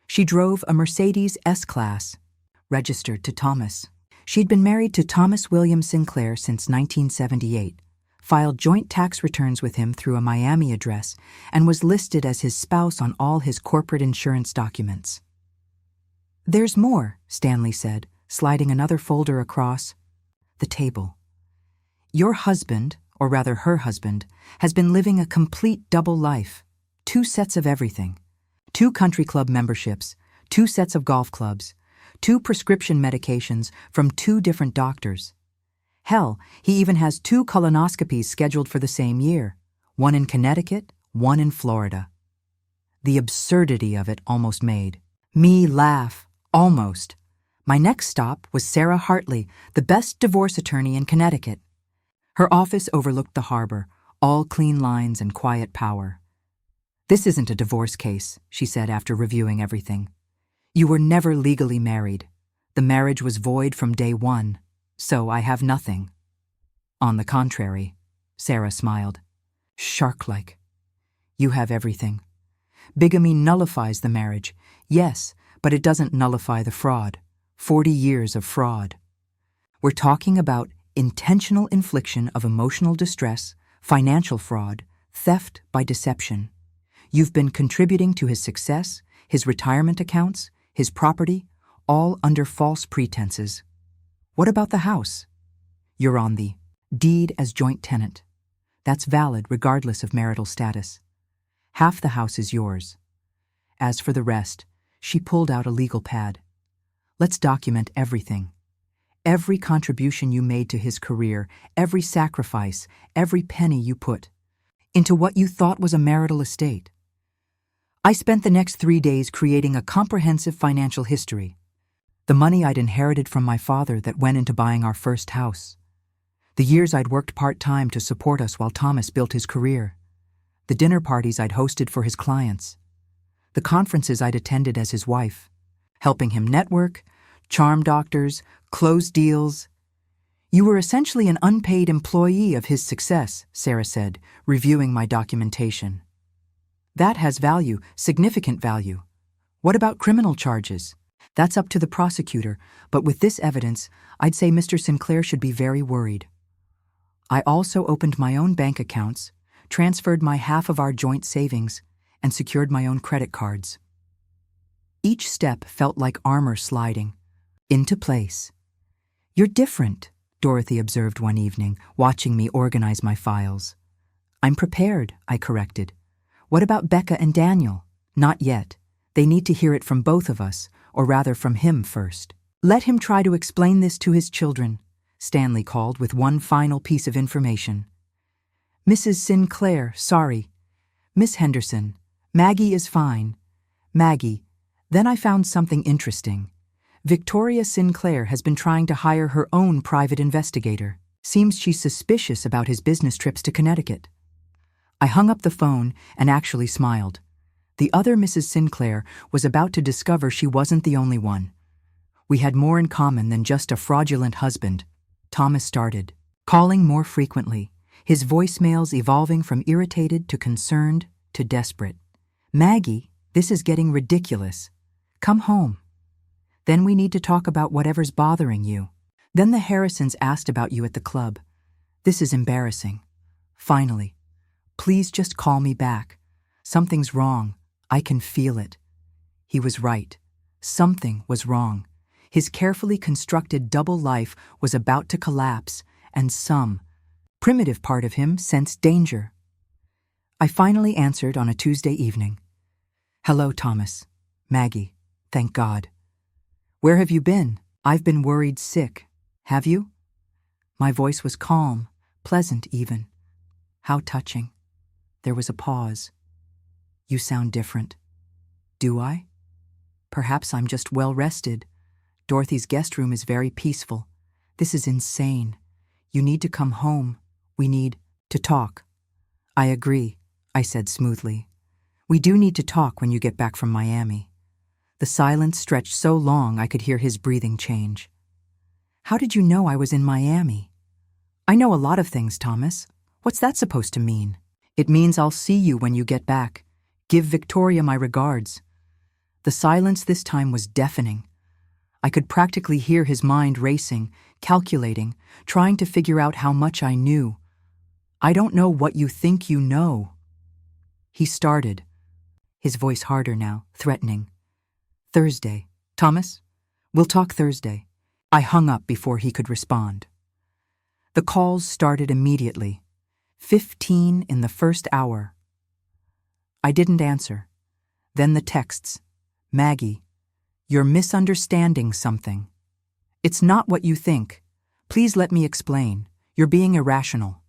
She drove a Mercedes S-Class, registered to Thomas. She'd been married to Thomas William Sinclair since 1978, filed joint tax returns with him through a Miami address, and was listed as his spouse on all his corporate insurance documents. "There's more," Stanley said, sliding another folder across the table. "Your husband, or rather her husband, has been living a complete double life. 2 sets of everything. 2 country club memberships, 2 sets of golf clubs, 2 prescription medications from 2 different doctors. Hell, he even has 2 colonoscopies scheduled for the same year, one in Connecticut, one in Florida." The absurdity of it almost made me laugh. Almost. My next stop was Sarah Hartley, the best divorce attorney in Connecticut. Her office overlooked the harbor, all clean lines and quiet power. "This isn't a divorce case," she said after reviewing everything. "You were never legally married. The marriage was void from day one, so I have nothing." "On the contrary," Sarah smiled. Shark-like. "You have everything. Bigamy nullifies the marriage, yes, but it doesn't nullify the fraud. 40 years of fraud. We're talking about intentional infliction of emotional distress, financial fraud, theft by deception. You've been contributing to his success, his retirement accounts, his property, all under false pretenses. What about the house? You're on the deed as joint tenant. That's valid regardless of marital status. Half the house is yours. As for the rest," she pulled out a legal pad. "Let's document everything. Every contribution you made to his career, every sacrifice, every penny you put into what you thought was a marital estate." I spent the next 3 days creating a comprehensive financial history. The money I'd inherited from my father that went into buying our first house. The years I'd worked part-time to support us while Thomas built his career. The dinner parties I'd hosted for his clients. The conferences I'd attended as his wife, helping him network, charm doctors, close deals. "You were essentially an unpaid employee of his success," Sarah said, reviewing my documentation. "That has value, significant value. What about criminal charges? That's up to the prosecutor, but with this evidence, I'd say Mr. Sinclair should be very worried." I also opened my own bank accounts, transferred my half of our joint savings, and secured my own credit cards. Each step felt like armor sliding into place. "You're different," Dorothy observed one evening, watching me organize my files. "I'm prepared," I corrected. "What about Becca and Daniel?" "Not yet. They need to hear it from both of us, or rather from him first." "Let him try to explain this to his children," Stanley called with one final piece of information. "Mrs. Sinclair, sorry. Miss Henderson, Maggie is fine. Maggie." Then I found something interesting. Victoria Sinclair has been trying to hire her own private investigator. Seems she's suspicious about his business trips to Connecticut. I hung up the phone and actually smiled. The other Mrs. Sinclair was about to discover she wasn't the only one. We had more in common than just a fraudulent husband. Thomas started calling more frequently, his voicemails evolving from irritated to concerned to desperate. "Maggie, this is getting ridiculous. Come home. Then we need to talk about whatever's bothering you. Then the Harrisons asked about you at the club. This is embarrassing. Finally. Please just call me back. Something's wrong. I can feel it. He was right. Something was wrong. His carefully constructed double life was about to collapse, and some primitive part of him sensed danger. I finally answered on a Tuesday evening. "Hello, Thomas. Maggie. Thank God." "Where have you been? I've been worried sick. Have you?" My voice was calm, pleasant even. How touching. There was a pause. "You sound different." "Do I? Perhaps I'm just well rested. Dorothy's guest room is very peaceful. This is insane. You need to come home. We need to talk." "I agree," I said smoothly. "We do need to talk when you get back from Miami." The silence stretched so long I could hear his breathing change. "How did you know I was in Miami?" "I know a lot of things, Thomas. What's that supposed to mean?" "It means I'll see you when you get back. Give Victoria my regards." The silence this time was deafening. I could practically hear his mind racing, calculating, trying to figure out how much I knew. "I don't know what you think you know." He started, his voice harder now, threatening. "Thursday. Thomas, we'll talk Thursday." I hung up before he could respond. The calls started immediately, 15 in the first hour. I didn't answer. Then the texts. "Maggie, you're misunderstanding something. It's not what you think. Please let me explain. You're being irrational.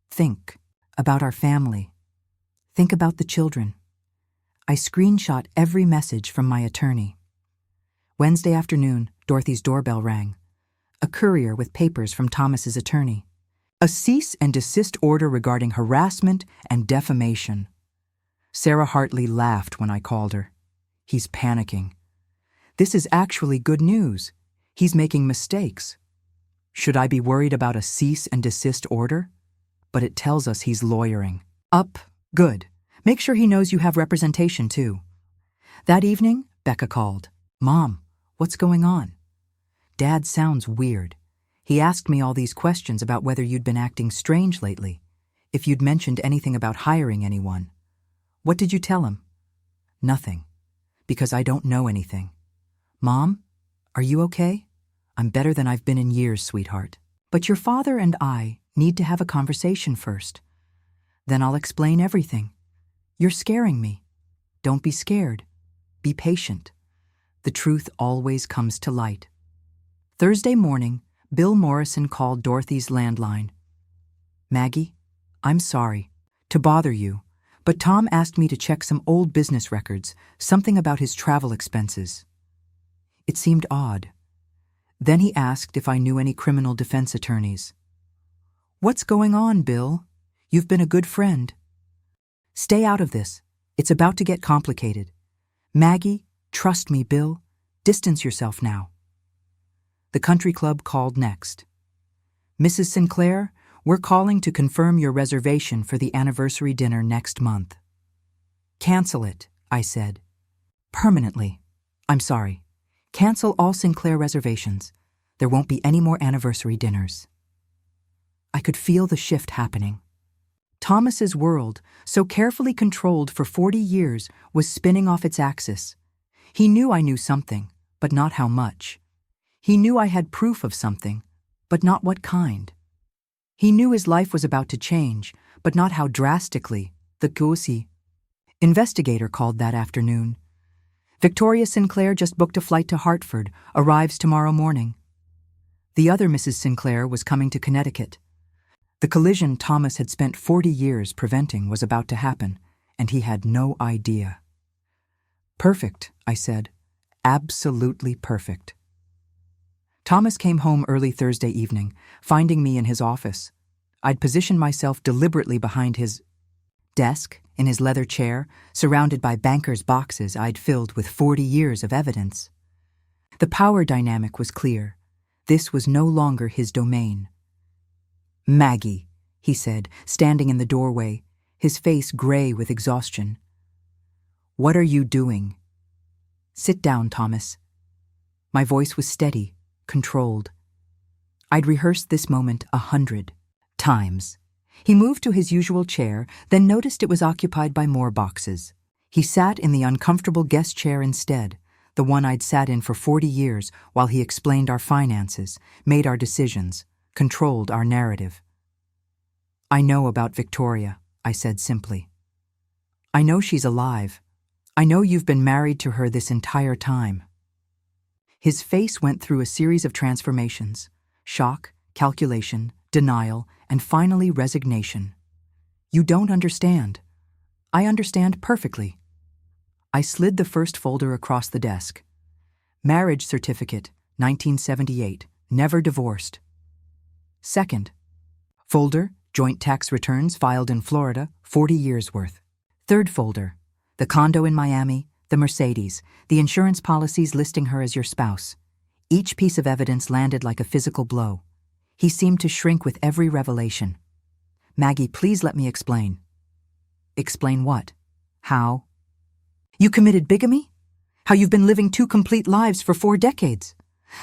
Think about our family. Think about the children." I screenshot every message from my attorney. Wednesday afternoon, Dorothy's doorbell rang. A courier with papers from Thomas's attorney. A cease and desist order regarding harassment and defamation. Sarah Hartley laughed when I called her. "He's panicking. This is actually good news. He's making mistakes. Should I be worried about a cease and desist order? But it tells us he's lawyering. Up. Good. Make sure he knows you have representation, too." That evening, Becca called. "Mom, what's going on?" "Dad sounds weird. He asked me all these questions about whether you'd been acting strange lately, if you'd mentioned anything about hiring anyone. What did you tell him?" "Nothing, because I don't know anything." "Mom, are you okay?" "I'm better than I've been in years, sweetheart. But your father and I need to have a conversation first. Then I'll explain everything. You're scaring me." "Don't be scared. Be patient. The truth always comes to light." Thursday morning, Bill Morrison called Dorothy's landline. "Maggie, I'm sorry to bother you, but Tom asked me to check some old business records, something about his travel expenses." It seemed odd. Then he asked if I knew any criminal defense attorneys. "What's going on, Bill? You've been a good friend." "Stay out of this. It's about to get complicated. Maggie, trust me, Bill. Distance yourself now." The country club called next. "Mrs. Sinclair, we're calling to confirm your reservation for the anniversary dinner next month." "Cancel it," I said. "Permanently. I'm sorry. Cancel all Sinclair reservations. There won't be any more anniversary dinners." I could feel the shift happening. Thomas's world, so carefully controlled for 40 years, was spinning off its axis. He knew I knew something, but not how much. He knew I had proof of something, but not what kind. He knew his life was about to change, but not how drastically. The Goosey investigator called that afternoon. "Victoria Sinclair just booked a flight to Hartford, arrives tomorrow morning." The other Mrs. Sinclair was coming to Connecticut. The collision Thomas had spent 40 years preventing was about to happen, and he had no idea. "Perfect," I said. "Absolutely perfect." Thomas came home early Thursday evening, finding me in his office. I'd positioned myself deliberately behind his desk, in his leather chair, surrounded by banker's boxes I'd filled with 40 years of evidence. The power dynamic was clear. This was no longer his domain. "Maggie," he said, standing in the doorway, his face gray with exhaustion. "What are you doing?" "Sit down, Thomas." My voice was steady, controlled. I'd rehearsed this moment 100 times. He moved to his usual chair, then noticed it was occupied by more boxes. He sat in the uncomfortable guest chair instead, the one I'd sat in for 40 years while he explained our finances, made our decisions, controlled our narrative. "I know about Victoria," I said simply. "I know she's alive. I know you've been married to her this entire time." His face went through a series of transformations: shock, calculation, denial, and finally resignation. "You don't understand." "I understand perfectly." I slid the first folder across the desk. Marriage certificate, 1978, never divorced. Second folder, joint tax returns filed in Florida, 40 years worth. Third folder, the condo in Miami, the Mercedes, the insurance policies listing her as your spouse. Each piece of evidence landed like a physical blow. He seemed to shrink with every revelation. "Maggie, please let me explain." "Explain what? How?" "You committed bigamy? How you've been living two complete lives for 4 decades?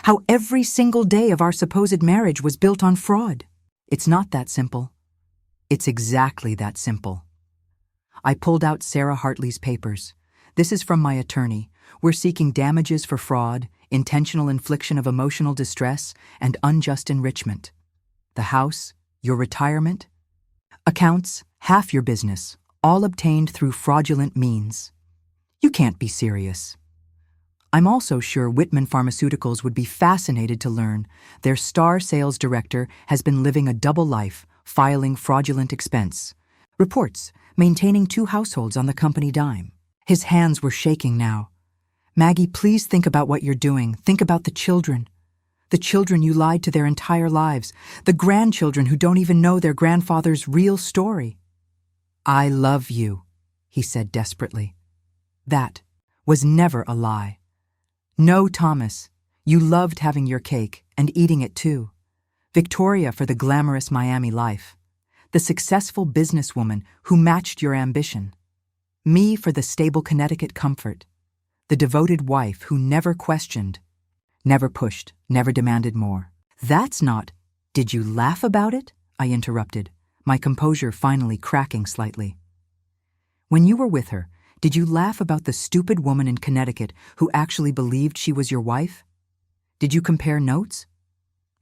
How every single day of our supposed marriage was built on fraud?" "It's not that simple." "It's exactly that simple." I pulled out Sarah Hartley's papers. "This is from my attorney. We're seeking damages for fraud, intentional infliction of emotional distress, and unjust enrichment. The house, your retirement, accounts, half your business, all obtained through fraudulent means." "You can't be serious." I'm also sure Whitman Pharmaceuticals would be fascinated to learn their star sales director has been living a double life, filing fraudulent expense reports, maintaining 2 households on the company dime. His hands were shaking now. "Maggie, please think about what you're doing. Think about the children. The children you lied to their entire lives. The grandchildren who don't even know their grandfather's real story." "I love you," he said desperately. "That was never a lie. No, Thomas, you loved having your cake and eating it too. Victoria for the glamorous Miami life. The successful businesswoman who matched your ambition. Me for the stable Connecticut comfort. The devoted wife who never questioned, never pushed, never demanded more. That's not—" "Did you laugh about it?" I interrupted, my composure finally cracking slightly. "When you were with her, did you laugh about the stupid woman in Connecticut who actually believed she was your wife? Did you compare notes?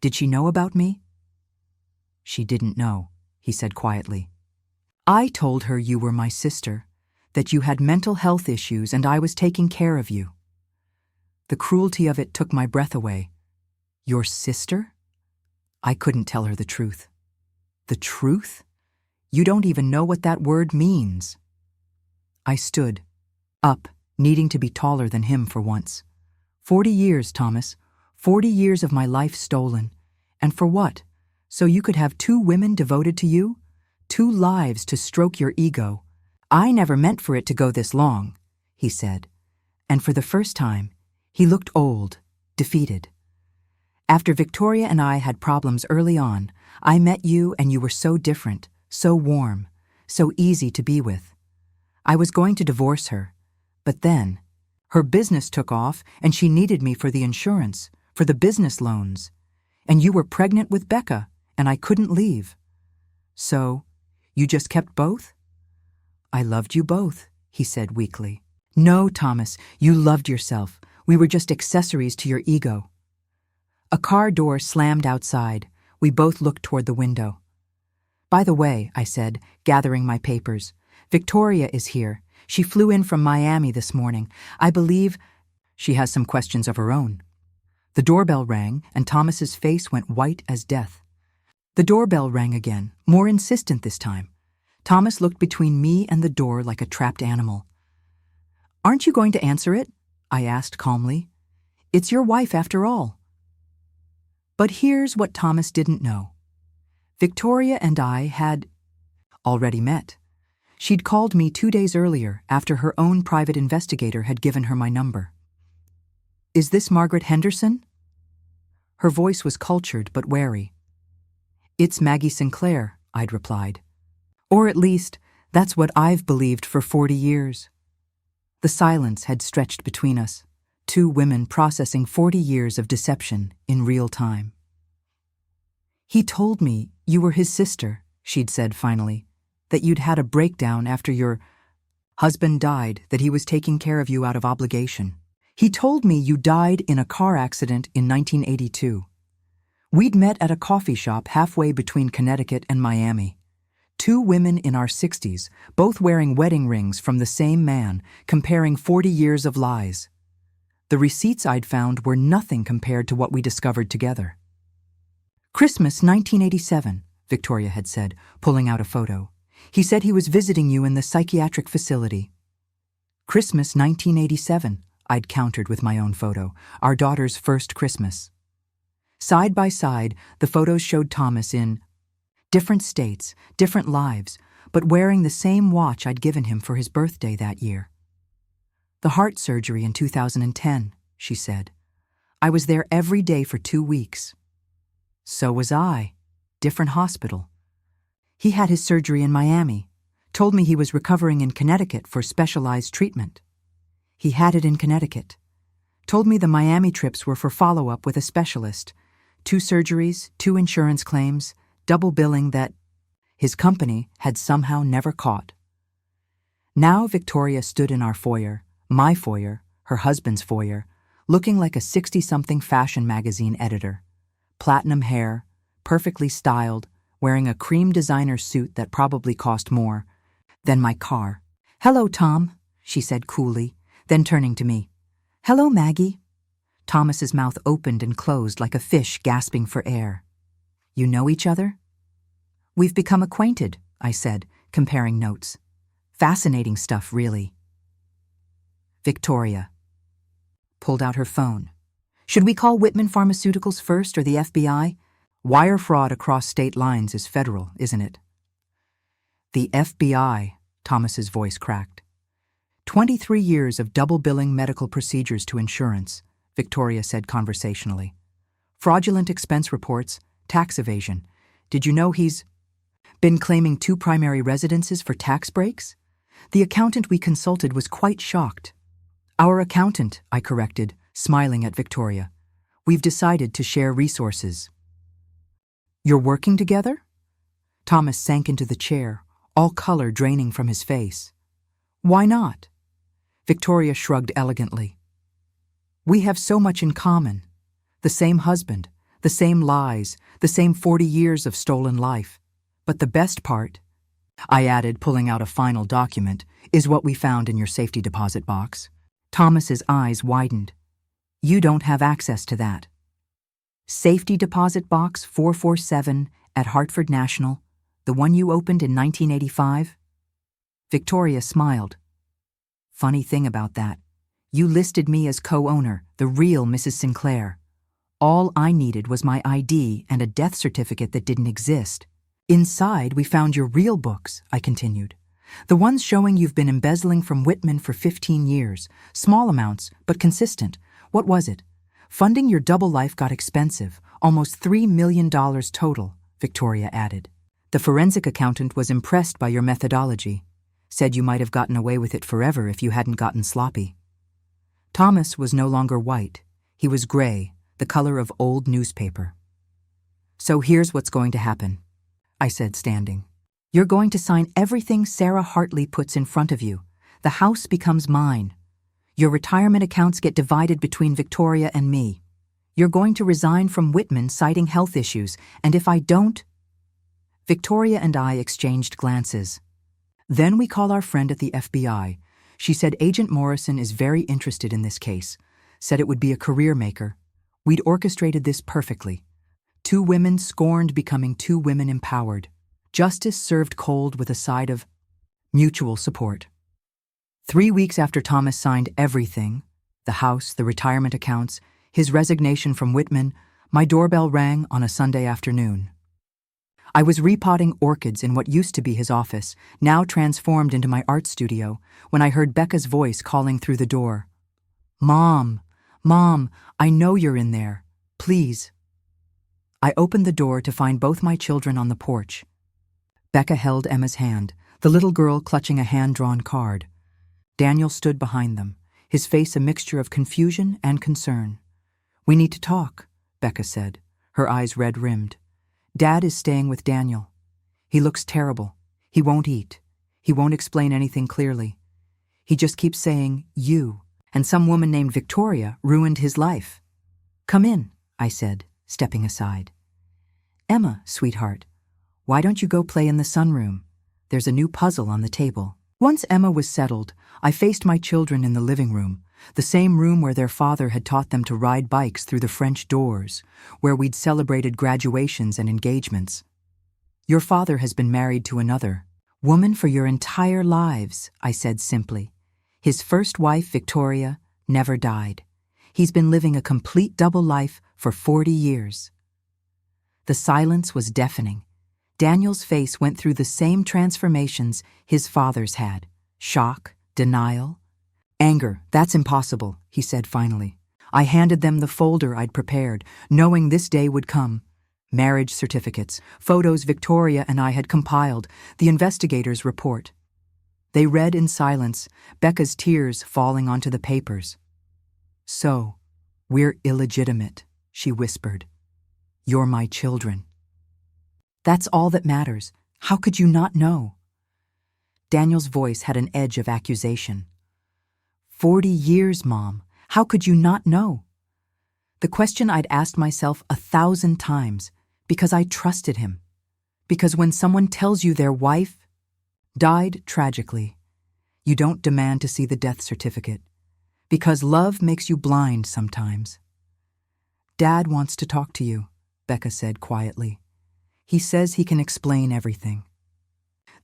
Did she know about me?" "She didn't know," he said quietly. "I told her you were my sister, that you had mental health issues and I was taking care of you. The cruelty of it took my breath away." "Your sister?" I couldn't tell her the truth. "The truth? You don't even know what that word means." I stood, up, needing to be taller than him for once. 40 years, Thomas. 40 years of my life stolen. And for what? So you could have 2 women devoted to you? 2 lives to stroke your ego. I never meant for it to go this long," he said. And for the first time, he looked old, defeated. "After Victoria and I had problems early on, I met you and you were so different, so warm, so easy to be with. I was going to divorce her, but then her business took off and she needed me for the insurance, for the business loans. And you were pregnant with Becca, and I couldn't leave. So, you just kept both?" "I loved you both," he said weakly. "No, Thomas, you loved yourself. We were just accessories to your ego." A car door slammed outside. We both looked toward the window. "By the way," I said, gathering my papers, "Victoria is here. She flew in from Miami this morning. I believe she has some questions of her own." The doorbell rang, and Thomas's face went white as death. The doorbell rang again, more insistent this time. Thomas looked between me and the door like a trapped animal. "Aren't you going to answer it?" I asked calmly. "It's your wife after all." But here's what Thomas didn't know. Victoria and I had already met. She'd called me 2 days earlier after her own private investigator had given her my number. "Is this Margaret Henderson?" Her voice was cultured but wary. "It's Maggie Sinclair," I'd replied. "Or at least, that's what I've believed for 40 years. The silence had stretched between us, 2 women processing 40 years of deception in real time. "He told me you were his sister," she'd said finally, "that you'd had a breakdown after your—" Husband died, that he was taking care of you out of obligation. He told me you died in a car accident in 1982. We'd met at a coffee shop halfway between Connecticut and Miami. Two women in our 60s, both wearing wedding rings from the same man, comparing 40 years of lies. The receipts I'd found were nothing compared to what we discovered together. Christmas 1987, Victoria had said, pulling out a photo. He said he was visiting you in the psychiatric facility. Christmas 1987, I'd countered with my own photo, our daughter's first Christmas. Side by side, the photos showed Thomas in different states, different lives, but wearing the same watch I'd given him for his birthday that year. The heart surgery in 2010, she said. I was there every day for 2 weeks. So was I. Different hospital. He had his surgery in Miami, told me he was recovering in Connecticut for specialized treatment. He had it in Connecticut. Told me the Miami trips were for follow-up with a specialist. 2 surgeries, 2 insurance claims, double billing that his company had somehow never caught. Now Victoria stood in our foyer, my foyer, her husband's foyer, looking like a 60-something fashion magazine editor. Platinum hair, perfectly styled, wearing a cream designer suit that probably cost more than my car. "Hello, Tom," she said coolly, then turning to me. "Hello, Maggie." Thomas's mouth opened and closed like a fish gasping for air. "You know each other?" "We've become acquainted," I said, comparing notes. "Fascinating stuff, really." Victoria pulled out her phone. "Should we call Whitman Pharmaceuticals first or the FBI? Wire fraud across state lines is federal, isn't it?" "The FBI," Thomas's voice cracked. 23 years of double-billing medical procedures to insurance, Victoria said conversationally. Fraudulent expense reports, tax evasion. Did you know he's been claiming 2 primary residences for tax breaks? The accountant we consulted was quite shocked. "Our accountant," I corrected, smiling at Victoria. "We've decided to share resources." "You're working together?" Thomas sank into the chair, all color draining from his face. "Why not?" Victoria shrugged elegantly. "We have so much in common. The same husband, the same lies, the same 40 years of stolen life. But the best part," I added, pulling out a final document, "is what we found in your safety deposit box." Thomas's eyes widened. "You don't have access to that." "Safety deposit box 447 at Hartford National, the one you opened in 1985? Victoria smiled. "Funny thing about that, you listed me as co-owner, the real Mrs. Sinclair. All I needed was my ID and a death certificate that didn't exist. Inside, we found your real books," I continued. "The ones showing you've been embezzling from Whitman for 15 years. Small amounts, but consistent. What was it? Funding your double life got expensive, almost $3 million total," Victoria added. "The forensic accountant was impressed by your methodology. Said you might have gotten away with it forever if you hadn't gotten sloppy." Thomas was no longer white. He was gray, the color of old newspaper. "So here's what's going to happen," I said, standing. "You're going to sign everything Sarah Hartley puts in front of you. The house becomes mine. Your retirement accounts get divided between Victoria and me. You're going to resign from Whitman citing health issues, and if I don't—" Victoria and I exchanged glances. "Then we call our friend at the FBI. She said Agent Morrison is very interested in this case, said it would be a career maker. We'd orchestrated this perfectly. 2 women scorned becoming 2 women empowered. Justice served cold with a side of mutual support." 3 weeks after Thomas signed everything, the house, the retirement accounts, his resignation from Whitman, my doorbell rang on a Sunday afternoon. I was repotting orchids in what used to be his office, now transformed into my art studio, when I heard Becca's voice calling through the door. "Mom, Mom, I know you're in there. Please." I opened the door to find both my children on the porch. Becca held Emma's hand, the little girl clutching a hand-drawn card. Daniel stood behind them, his face a mixture of confusion and concern. "We need to talk," Becca said, her eyes red-rimmed. "Dad is staying with Daniel. He looks terrible. He won't eat. He won't explain anything clearly. He just keeps saying, you, and some woman named Victoria ruined his life. Come in, I said, stepping aside. Emma, sweetheart, why don't you go play in the sunroom? There's a new puzzle on the table. Once Emma was settled, I faced my children in the living room, the same room where their father had taught them to ride bikes through the French doors, where we'd celebrated graduations and engagements. Your father has been married to another woman for your entire lives, I said simply. His first wife, Victoria, never died. He's been living a complete double life for 40 years. The silence was deafening. Daniel's face went through the same transformations his father's had. Shock, denial, anger. That's impossible, he said finally. I handed them the folder I'd prepared, knowing this day would come. Marriage certificates, photos Victoria and I had compiled, the investigators' report. They read in silence, Becca's tears falling onto the papers. So, we're illegitimate, she whispered. You're my children. That's all that matters. How could you not know? Daniel's voice had an edge of accusation. 40 years, Mom. How could you not know? The question I'd asked myself 1,000 times, because I trusted him. Because when someone tells you their wife died tragically, you don't demand to see the death certificate. Because love makes you blind sometimes. Dad wants to talk to you, Becca said quietly. He says he can explain everything.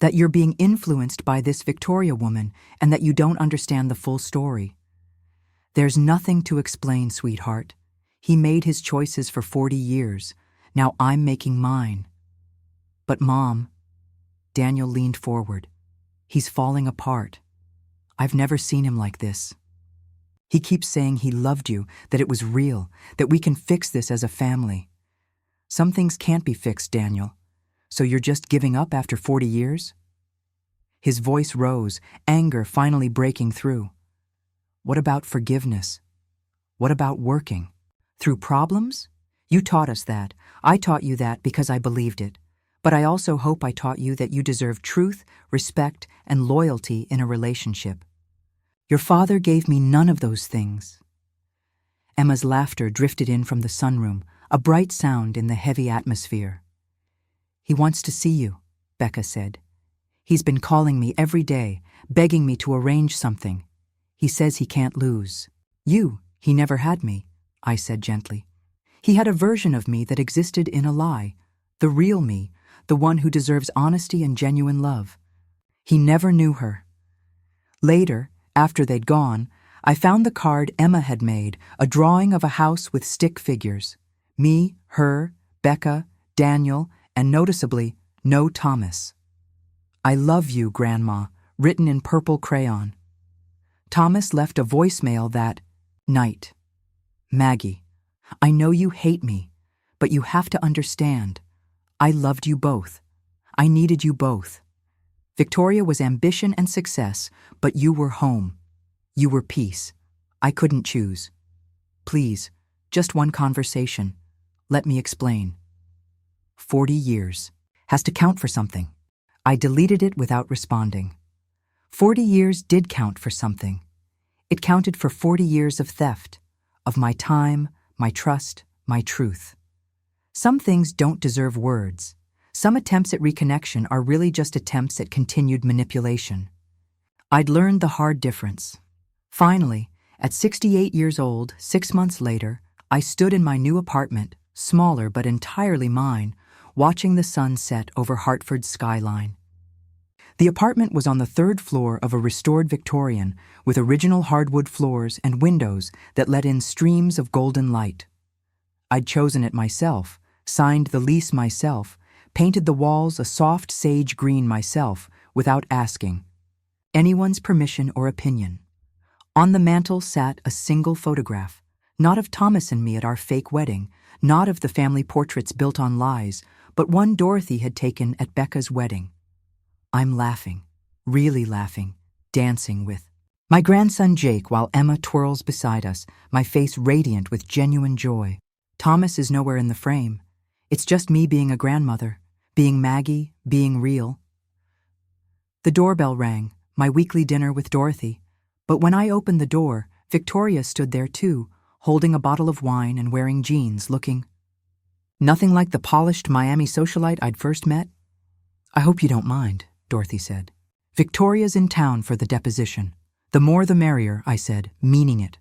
That you're being influenced by this Victoria woman and that you don't understand the full story. There's nothing to explain, sweetheart. He made his choices for 40 years. Now I'm making mine. But Mom, Daniel leaned forward. He's falling apart. I've never seen him like this. He keeps saying he loved you, that it was real, that we can fix this as a family. Some things can't be fixed, Daniel. So you're just giving up after 40 years? His voice rose, anger finally breaking through. What about forgiveness? What about working? Through problems? You taught us that. I taught you that because I believed it. But I also hope I taught you that you deserve truth, respect, and loyalty in a relationship. Your father gave me none of those things. Emma's laughter drifted in from the sunroom, a bright sound in the heavy atmosphere. He wants to see you, Becca said. He's been calling me every day, begging me to arrange something. He says he can't lose. You, he never had me, I said gently. He had a version of me that existed in a lie, the real me, the one who deserves honesty and genuine love. He never knew her. Later, after they'd gone, I found the card Emma had made, a drawing of a house with stick figures. Me, her, Becca, Daniel, and noticeably, no Thomas. I love you, Grandma, written in purple crayon. Thomas left a voicemail that night. Maggie, I know you hate me, but you have to understand. I loved you both. I needed you both. Victoria was ambition and success, but you were home. You were peace. I couldn't choose. Please, just one conversation. Let me explain. 40 years. Has to count for something. I deleted it without responding. 40 years did count for something. It counted for 40 years of theft, of my time, my trust, my truth. Some things don't deserve words. Some attempts at reconnection are really just attempts at continued manipulation. I'd learned the hard difference. Finally, at 68 years old, 6 months later, I stood in my new apartment, smaller but entirely mine, watching the sun set over Hartford's skyline. The apartment was on the 3rd floor of a restored Victorian with original hardwood floors and windows that let in streams of golden light. I'd chosen it myself, signed the lease myself, painted the walls a soft sage green myself without asking anyone's permission or opinion. On the mantel sat a single photograph, not of Thomas and me at our fake wedding, not of the family portraits built on lies, but one Dorothy had taken at Becca's wedding. I'm laughing, really laughing, dancing with my grandson Jake while Emma twirls beside us, my face radiant with genuine joy. Thomas is nowhere in the frame. It's just me being a grandmother, being Maggie, being real. The doorbell rang, my weekly dinner with Dorothy. But when I opened the door, Victoria stood there too, holding a bottle of wine and wearing jeans, looking nothing like the polished Miami socialite I'd first met. "I hope you don't mind," Dorothy said. "Victoria's in town for the deposition. The more the merrier," I said, meaning it.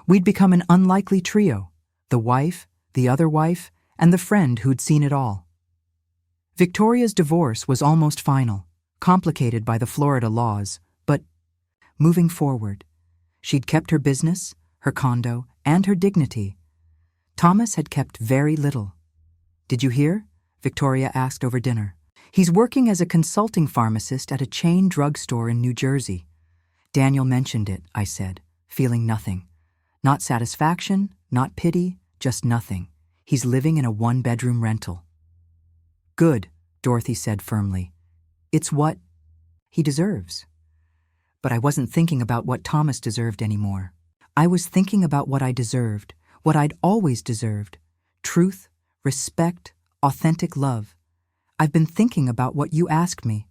We'd become an unlikely trio, the wife, the other wife, and the friend who'd seen it all. Victoria's divorce was almost final, complicated by the Florida laws, but moving forward, she'd kept her business, her condo, and her dignity. Thomas had kept very little. "Did you hear?" Victoria asked over dinner. "He's working as a consulting pharmacist at a chain drugstore in New Jersey." "Daniel mentioned it," I said, feeling nothing. Not satisfaction, not pity, just nothing. "He's living in a one-bedroom rental." "Good," Dorothy said firmly. "It's what he deserves." But I wasn't thinking about what Thomas deserved anymore. I was thinking about what I deserved, what I'd always deserved: truth, respect, authentic love. I've been thinking about what you asked me.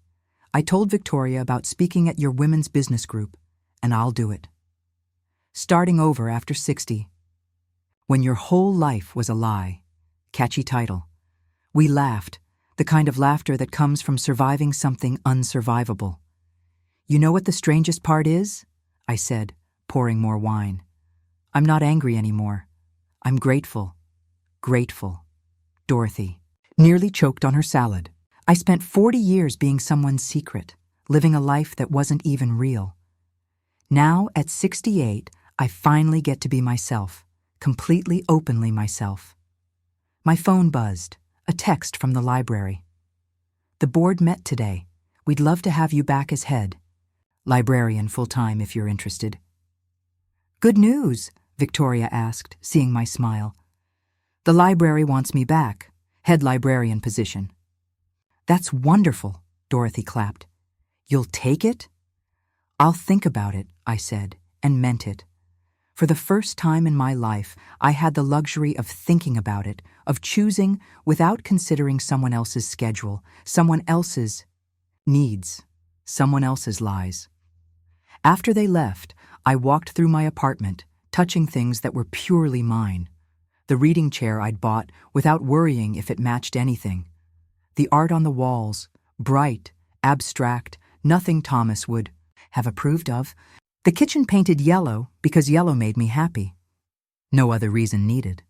I told Victoria about speaking at your women's business group, and I'll do it. Starting over after 60. When your whole life was a lie. Catchy title. We laughed, the kind of laughter that comes from surviving something unsurvivable. "You know what the strangest part is?" I said, pouring more wine. "I'm not angry anymore. I'm grateful. Grateful." Dorothy nearly choked on her salad. "I spent 40 years being someone's secret, living a life that wasn't even real. Now, at 68, I finally get to be myself, completely openly myself." My phone buzzed, a text from the library. "The board met today. We'd love to have you back as head. Librarian full-time if you're interested." "Good news?" Victoria asked, seeing my smile. "The library wants me back, head librarian position." "That's wonderful," Dorothy clapped. "You'll take it?" "I'll think about it," I said, and meant it. For the first time in my life, I had the luxury of thinking about it, of choosing without considering someone else's schedule, someone else's needs, someone else's lies. After they left, I walked through my apartment, touching things that were purely mine. The reading chair I'd bought without worrying if it matched anything. The art on the walls, bright, abstract, nothing Thomas would have approved of. The kitchen painted yellow because yellow made me happy. No other reason needed.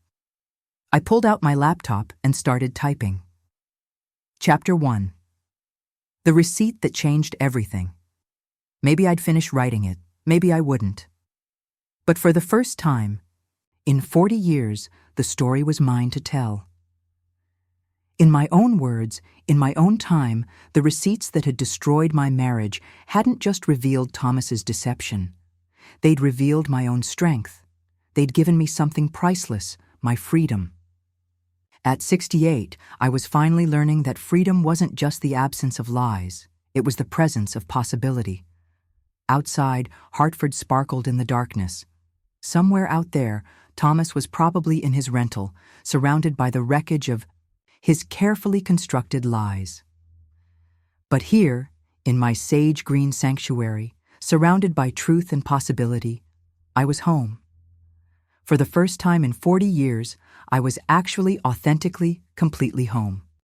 I pulled out my laptop and started typing. Chapter 1. The receipt that changed everything. Maybe I'd finish writing it, maybe I wouldn't. But for the first time, in 40 years, the story was mine to tell. In my own words, in my own time, the receipts that had destroyed my marriage hadn't just revealed Thomas's deception. They'd revealed my own strength. They'd given me something priceless, my freedom. At 68, I was finally learning that freedom wasn't just the absence of lies, it was the presence of possibility. Outside, Hartford sparkled in the darkness. Somewhere out there, Thomas was probably in his rental, surrounded by the wreckage of his carefully constructed lies. But here, in my sage green sanctuary, surrounded by truth and possibility, I was home. For the first time in 40 years, I was actually authentically, completely home.